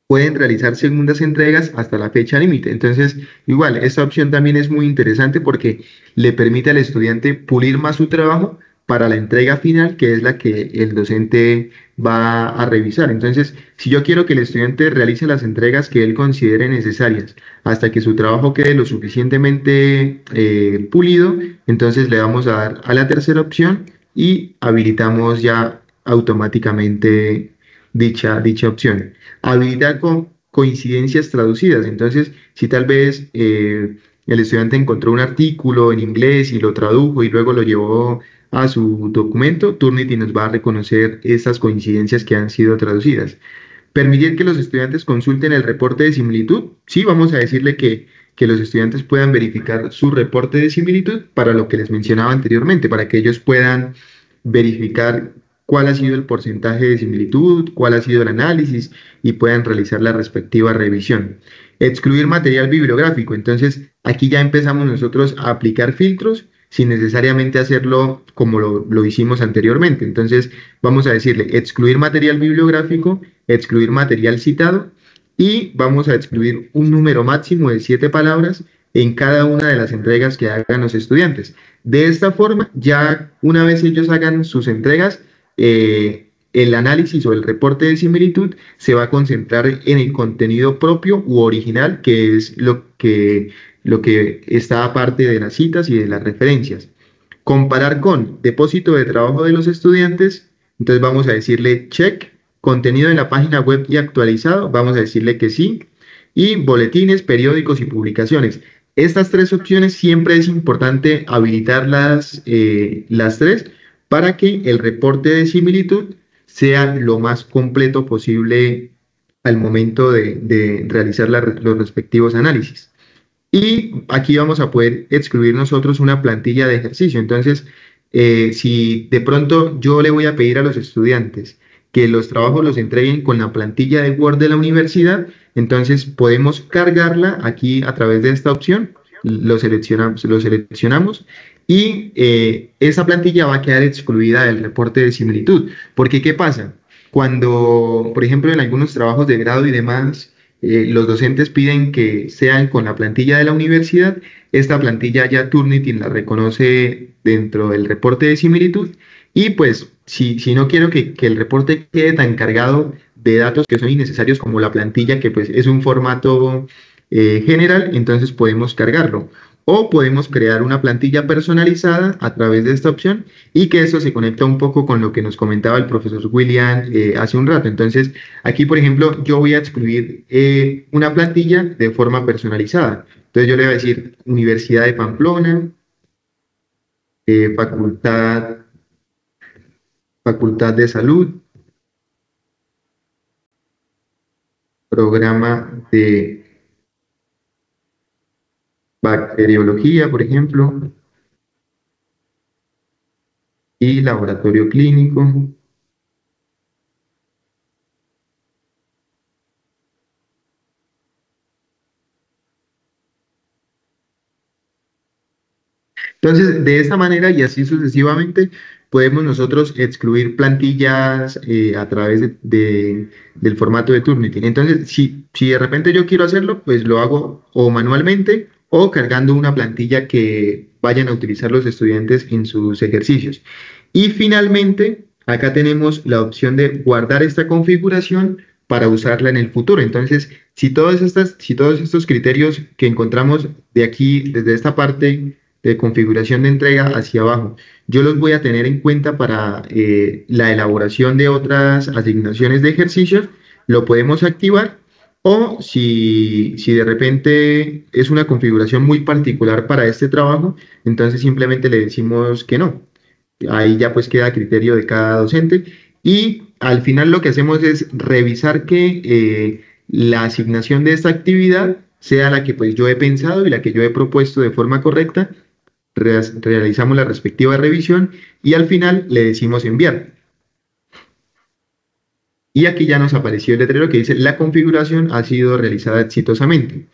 pueden realizar segundas entregas hasta la fecha límite. Entonces, igual, esta opción también es muy interesante porque le permite al estudiante pulir más su trabajo para la entrega final, que es la que el docente va a revisar. Entonces, si yo quiero que el estudiante realice las entregas que él considere necesarias hasta que su trabajo quede lo suficientemente pulido, entonces le vamos a dar a la tercera opción y habilitamos ya automáticamente dicha opción. Habilitar con coincidencias traducidas. Entonces, si tal vez el estudiante encontró un artículo en inglés y lo tradujo y luego lo llevó a su documento, Turnitin nos va a reconocer estas coincidencias que han sido traducidas. Permitir que los estudiantes consulten el reporte de similitud. Sí, vamos a decirle que los estudiantes puedan verificar su reporte de similitud para lo que les mencionaba anteriormente, para que ellos puedan verificar cuál ha sido el porcentaje de similitud, cuál ha sido el análisis y puedan realizar la respectiva revisión. Excluir material bibliográfico. Entonces, aquí ya empezamos nosotros a aplicar filtros sin necesariamente hacerlo como lo hicimos anteriormente. Entonces, vamos a decirle excluir material bibliográfico, excluir material citado y vamos a excluir un número máximo de 7 palabras en cada una de las entregas que hagan los estudiantes. De esta forma, ya una vez ellos hagan sus entregas, el análisis o el reporte de similitud se va a concentrar en el contenido propio u original, que es lo que está aparte de las citas y de las referencias. Comparar con depósito de trabajo de los estudiantes, entonces vamos a decirle check, contenido en la página web y actualizado, vamos a decirle que sí, y boletines, periódicos y publicaciones. Estas tres opciones siempre es importante habilitarlas las tres, para que el reporte de similitud sea lo más completo posible al momento de realizar los respectivos análisis. Y aquí vamos a poder excluir nosotros una plantilla de ejercicio. Entonces, si de pronto yo le voy a pedir a los estudiantes que los trabajos los entreguen con la plantilla de Word de la universidad, entonces podemos cargarla aquí a través de esta opción, lo seleccionamos y esa plantilla va a quedar excluida del reporte de similitud. Porque, ¿qué pasa? Cuando, por ejemplo, en algunos trabajos de grado y demás, los docentes piden que sean con la plantilla de la universidad. Esta plantilla ya Turnitin la reconoce dentro del reporte de similitud y pues si no quiero que el reporte quede tan cargado de datos que son innecesarios como la plantilla, que pues es un formato general, entonces podemos cargarlo. O podemos crear una plantilla personalizada a través de esta opción y que eso se conecta un poco con lo que nos comentaba el profesor William hace un rato. Entonces, aquí, por ejemplo, yo voy a excluir una plantilla de forma personalizada. Entonces, yo le voy a decir Universidad de Pamplona, facultad, Facultad de Salud, programa de bacteriología, por ejemplo, y laboratorio clínico. Entonces, de esta manera y así sucesivamente, podemos nosotros excluir plantillas a través del formato de Turnitin. Entonces, si de repente yo quiero hacerlo, pues lo hago o manualmente o cargando una plantilla que vayan a utilizar los estudiantes en sus ejercicios. Y finalmente, acá tenemos la opción de guardar esta configuración para usarla en el futuro. Entonces, si todos estos criterios que encontramos de aquí, desde esta parte, de configuración de entrega hacia abajo. Yo los voy a tener en cuenta para la elaboración de otras asignaciones de ejercicios, lo podemos activar o si de repente es una configuración muy particular para este trabajo, entonces simplemente le decimos que no. Ahí ya pues queda a criterio de cada docente y al final lo que hacemos es revisar que la asignación de esta actividad sea la que pues yo he pensado y la que yo he propuesto de forma correcta, realizamos la respectiva revisión y al final le decimos enviar. Y aquí ya nos apareció el letrero que dice la configuración ha sido realizada exitosamente.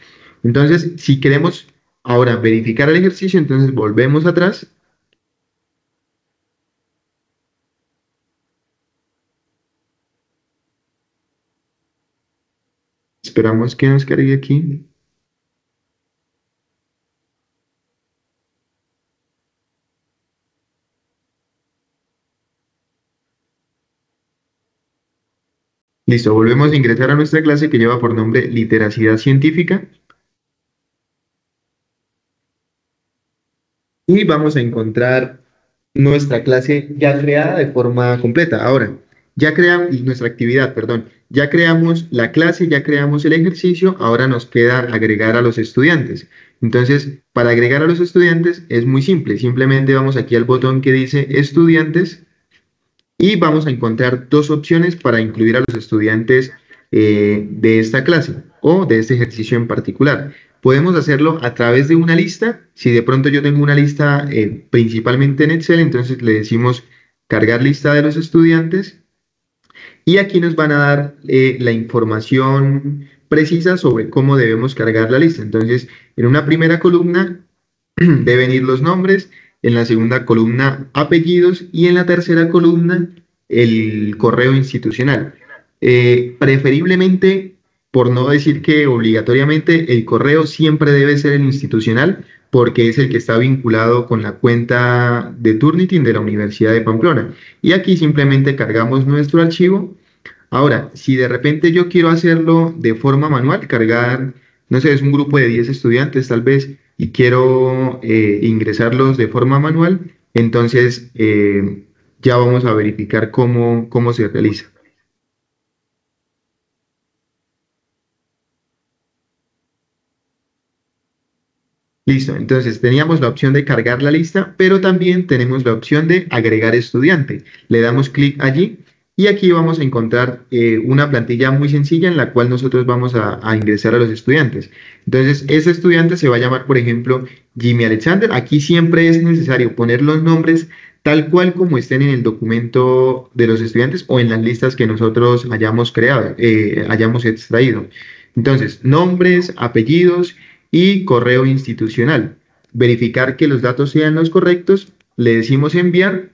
Entonces, si queremos ahora verificar el ejercicio, entonces volvemos atrás. Esperamos que nos cargue aquí. Listo, volvemos a ingresar a nuestra clase que lleva por nombre Literacidad Científica. Y vamos a encontrar nuestra clase ya creada de forma completa. Ahora, ya creamos nuestra actividad, perdón, ya creamos la clase, ya creamos el ejercicio, ahora nos queda agregar a los estudiantes. Entonces, para agregar a los estudiantes es muy simple, simplemente vamos aquí al botón que dice estudiantes y vamos a encontrar dos opciones para incluir a los estudiantes de esta clase o de este ejercicio en particular. Podemos hacerlo a través de una lista. Si de pronto yo tengo una lista principalmente en Excel, entonces le decimos cargar lista de los estudiantes y aquí nos van a dar la información precisa sobre cómo debemos cargar la lista. Entonces, en una primera columna deben ir los nombres, en la segunda columna apellidos y en la tercera columna el correo institucional. Preferiblemente, por no decir que obligatoriamente, el correo siempre debe ser el institucional porque es el que está vinculado con la cuenta de Turnitin de la Universidad de Pamplona. Y aquí simplemente cargamos nuestro archivo. Ahora, si de repente yo quiero hacerlo de forma manual, cargar, no sé, es un grupo de 10 estudiantes tal vez, y quiero ingresarlos de forma manual, entonces ya vamos a verificar cómo se realiza. Listo, entonces teníamos la opción de cargar la lista, pero también tenemos la opción de agregar estudiante. Le damos clic allí y aquí vamos a encontrar una plantilla muy sencilla en la cual nosotros vamos a ingresar a los estudiantes. Entonces, ese estudiante se va a llamar, por ejemplo, Jimmy Alexander. Aquí siempre es necesario poner los nombres tal cual como estén en el documento de los estudiantes o en las listas que nosotros hayamos creado, hayamos extraído. Entonces, nombres, apellidos y correo institucional. Verificar que los datos sean los correctos, le decimos enviar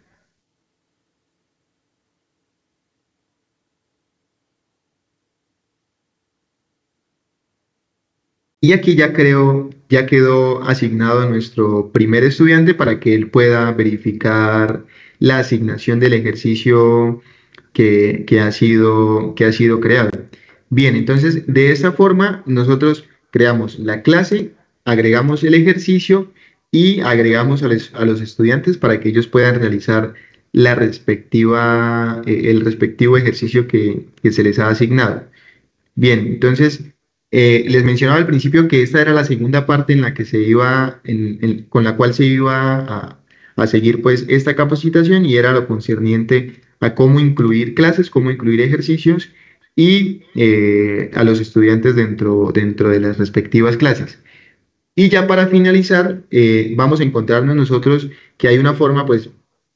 y aquí ya quedó asignado a nuestro primer estudiante para que él pueda verificar la asignación del ejercicio que ha sido creado. Bien, entonces de esta forma nosotros creamos la clase, agregamos el ejercicio y agregamos a los estudiantes para que ellos puedan realizar la respectiva, el respectivo ejercicio que se les ha asignado. Bien, entonces les mencionaba al principio que esta era la segunda parte en la que se iba, con la cual se iba a seguir pues esta capacitación y era lo concerniente a cómo incluir clases, cómo incluir ejercicios y a los estudiantes dentro de las respectivas clases. Y ya para finalizar, vamos a encontrarnos nosotros que hay una forma, pues,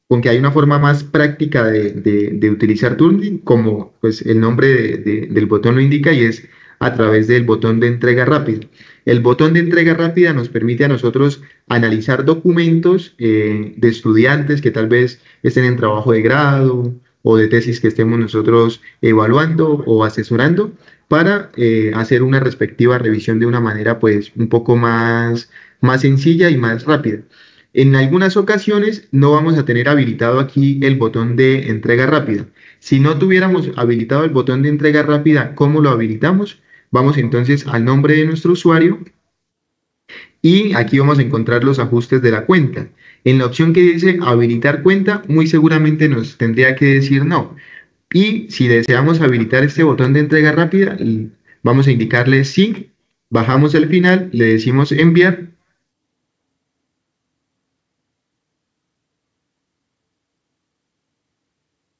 con que hay una forma más práctica de utilizar Turnitin, como pues el nombre del botón lo indica, y es a través del botón de entrega rápida. El botón de entrega rápida nos permite a nosotros analizar documentos de estudiantes que tal vez estén en trabajo de grado o de tesis que estemos nosotros evaluando o asesorando para hacer una respectiva revisión de una manera pues un poco más sencilla y más rápida. En algunas ocasiones no vamos a tener habilitado aquí el botón de entrega rápida. Si no tuviéramos habilitado el botón de entrega rápida, ¿cómo lo habilitamos? Vamos entonces al nombre de nuestro usuario y aquí vamos a encontrar los ajustes de la cuenta. En la opción que dice habilitar cuenta, muy seguramente nos tendría que decir no. Y si deseamos habilitar este botón de entrega rápida, vamos a indicarle sí, bajamos el final, le decimos enviar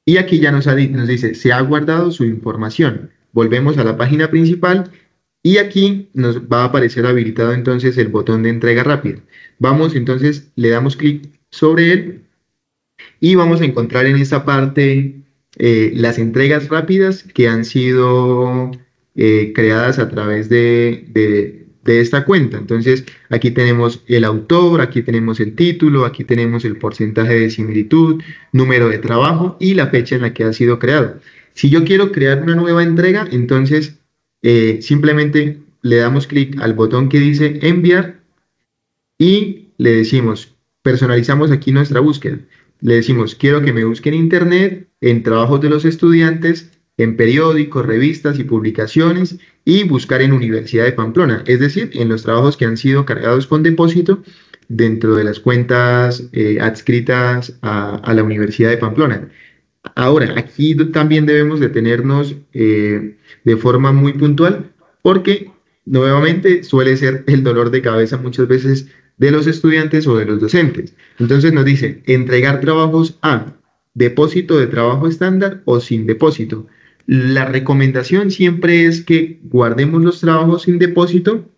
y aquí ya nos dice se ha guardado su información. Volvemos a la página principal y aquí nos va a aparecer habilitado entonces el botón de entrega rápida. Vamos entonces, le damos clic sobre él y vamos a encontrar en esta parte las entregas rápidas que han sido creadas a través de esta cuenta. Entonces, aquí tenemos el autor, aquí tenemos el título, aquí tenemos el porcentaje de similitud, número de trabajo y la fecha en la que ha sido creado. Si yo quiero crear una nueva entrega, entonces simplemente le damos clic al botón que dice enviar y le decimos, personalizamos aquí nuestra búsqueda. Le decimos, quiero que me busque en Internet, en trabajos de los estudiantes, en periódicos, revistas y publicaciones y buscar en Universidad de Pamplona, es decir, en los trabajos que han sido cargados con depósito dentro de las cuentas adscritas a la Universidad de Pamplona. Ahora, aquí también debemos detenernos de forma muy puntual porque nuevamente suele ser el dolor de cabeza muchas veces de los estudiantes o de los docentes. Entonces nos dice entregar trabajos a depósito de trabajo estándar o sin depósito. La recomendación siempre es que guardemos los trabajos sin depósito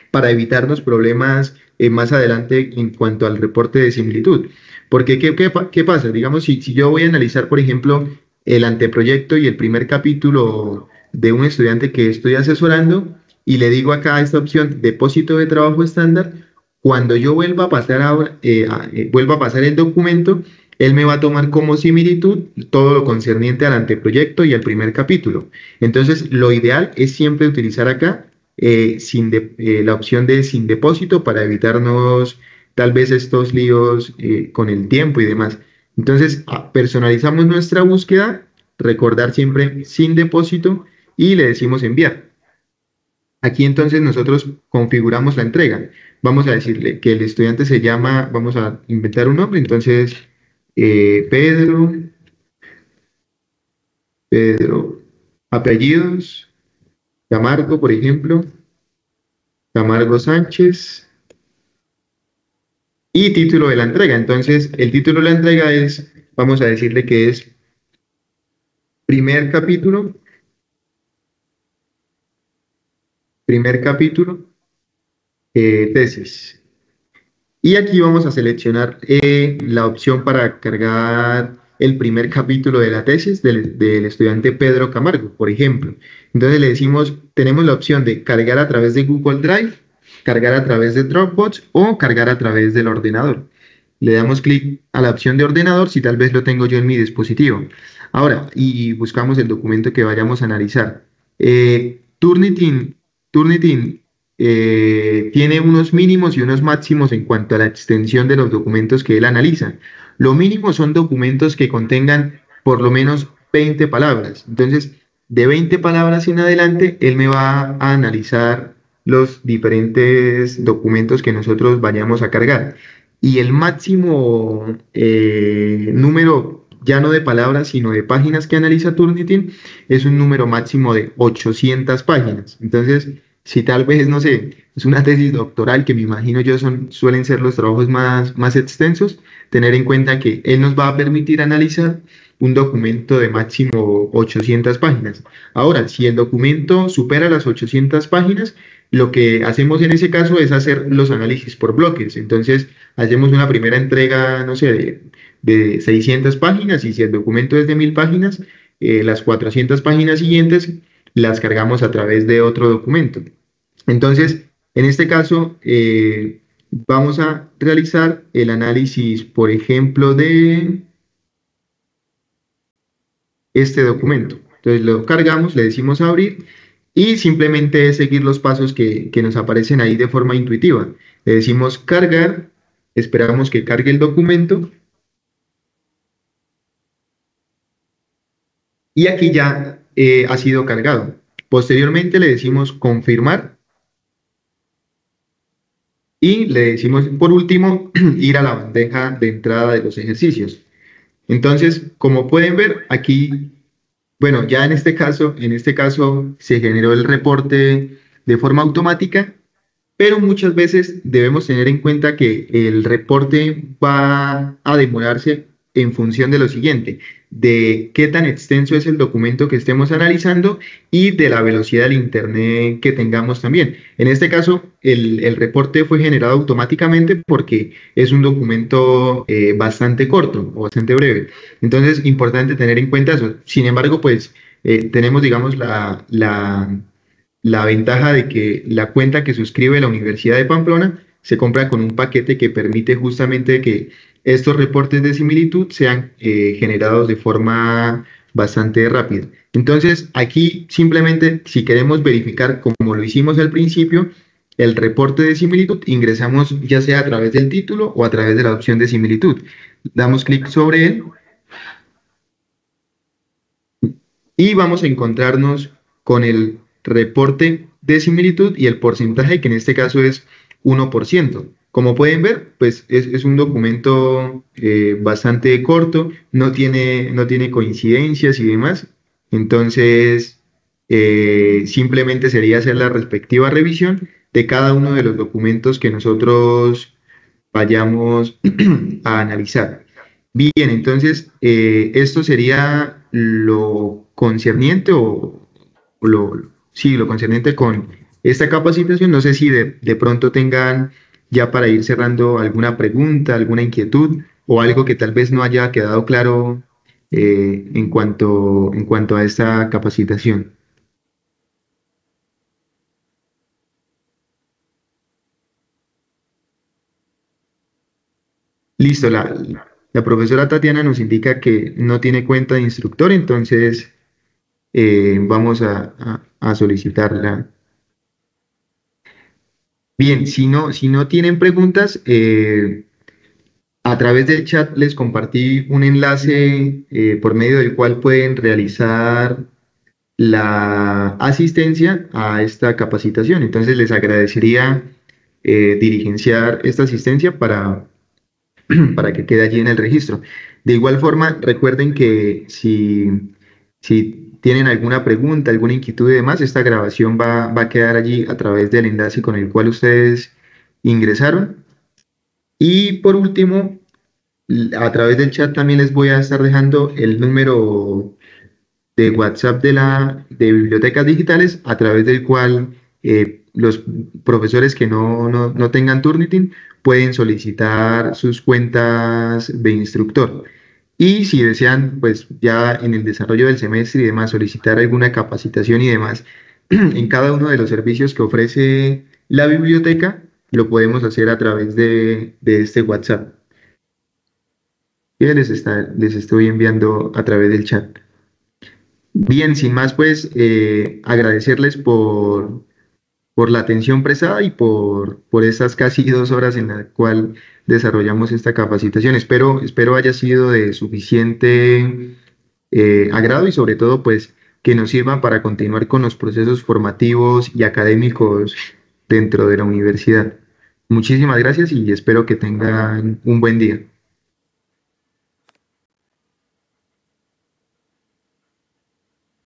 para evitarnos problemas más adelante en cuanto al reporte de similitud. Porque, ¿qué pasa? Digamos, si yo voy a analizar, por ejemplo, el anteproyecto y el primer capítulo de un estudiante que estoy asesorando y le digo acá esta opción, depósito de trabajo estándar, cuando yo vuelva a pasar, ahora, vuelva a pasar el documento, él me va a tomar como similitud todo lo concerniente al anteproyecto y al primer capítulo. Entonces, lo ideal es siempre utilizar acá la opción de sin depósito para evitarnos tal vez estos líos con el tiempo y demás. Entonces, personalizamos nuestra búsqueda, recordar siempre sin depósito y le decimos enviar. Aquí entonces nosotros configuramos la entrega. Vamos a decirle que el estudiante se llama, vamos a inventar un nombre, entonces Pedro, apellidos, Camargo, por ejemplo, Camargo Sánchez, y título de la entrega. Entonces, el título de la entrega es, vamos a decirle que es primer capítulo, primer capítulo, tesis. Y aquí vamos a seleccionar la opción para cargar el primer capítulo de la tesis del estudiante Pedro Camargo, por ejemplo. Entonces le decimos, tenemos la opción de cargar a través de Google Drive, cargar a través de Dropbox o cargar a través del ordenador. Le damos clic a la opción de ordenador si tal vez lo tengo yo en mi dispositivo. Ahora, y buscamos el documento que vayamos a analizar. Turnitin tiene unos mínimos y unos máximos en cuanto a la extensión de los documentos que él analiza. Lo mínimo son documentos que contengan por lo menos 20 palabras. Entonces, de 20 palabras en adelante, él me va a analizar los diferentes documentos que nosotros vayamos a cargar. Y el máximo número, ya no de palabras, sino de páginas que analiza Turnitin, es un número máximo de 800 páginas. Entonces, si tal vez, no sé, es una tesis doctoral que me imagino yo suelen ser los trabajos más extensos, tener en cuenta que él nos va a permitir analizar un documento de máximo 800 páginas. Ahora, si el documento supera las 800 páginas, lo que hacemos en ese caso es hacer los análisis por bloques. Entonces, hacemos una primera entrega, no sé, de 600 páginas y si el documento es de 1000 páginas, las 400 páginas siguientes las cargamos a través de otro documento. Entonces, en este caso, vamos a realizar el análisis, por ejemplo, de este documento. Entonces, lo cargamos, le decimos abrir y simplemente es seguir los pasos que nos aparecen ahí de forma intuitiva. Le decimos cargar, esperamos que cargue el documento y aquí ya ha sido cargado. Posteriormente le decimos confirmar y le decimos por último ir a la bandeja de entrada de los ejercicios. Entonces, como pueden ver, aquí, bueno, ya en este caso se generó el reporte de forma automática, pero muchas veces debemos tener en cuenta que el reporte va a demorarse en función de lo siguiente, de qué tan extenso es el documento que estemos analizando y de la velocidad del internet que tengamos también. En este caso, el reporte fue generado automáticamente porque es un documento bastante corto o bastante breve. Entonces, importante tener en cuenta eso. Sin embargo, pues tenemos, digamos, la ventaja de que la cuenta que suscribe la Universidad de Pamplona se compra con un paquete que permite justamente que estos reportes de similitud sean generados de forma bastante rápida. Entonces, aquí simplemente, si queremos verificar como lo hicimos al principio, el reporte de similitud, ingresamos ya sea a través del título o a través de la opción de similitud. Damos clic sobre él y vamos a encontrarnos con el reporte de similitud y el porcentaje, que en este caso es 1%. Como pueden ver, pues es un documento bastante corto, no tiene coincidencias y demás. Entonces, simplemente sería hacer la respectiva revisión de cada uno de los documentos que nosotros vayamos a analizar. Bien, entonces, esto sería lo concerniente sí, lo concerniente con esta capacitación. No sé si de pronto tengan ya para ir cerrando alguna pregunta, alguna inquietud o algo que tal vez no haya quedado claro en cuanto a esta capacitación. Listo, la profesora Tatiana nos indica que no tiene cuenta de instructor, entonces vamos a solicitarla. Bien, si no tienen preguntas, a través del chat les compartí un enlace por medio del cual pueden realizar la asistencia a esta capacitación. Entonces les agradecería dirigenciar esta asistencia para que quede allí en el registro. De igual forma, recuerden que si tienen alguna pregunta, alguna inquietud y demás, esta grabación va a quedar allí a través del enlace con el cual ustedes ingresaron Y por último, a través del chat también les voy a estar dejando el número de WhatsApp de bibliotecas digitales, a través del cual los profesores que no tengan Turnitin pueden solicitar sus cuentas de instructor. Y si desean, pues ya en el desarrollo del semestre y demás, solicitar alguna capacitación y demás en cada uno de los servicios que ofrece la biblioteca, lo podemos hacer a través de este WhatsApp que les estoy enviando a través del chat. Bien, sin más, pues agradecerles por la atención prestada y por estas casi 2 horas en la cual desarrollamos esta capacitación. Espero haya sido de suficiente agrado y sobre todo, pues, que nos sirvan para continuar con los procesos formativos y académicos dentro de la universidad. Muchísimas gracias y espero que tengan un buen día.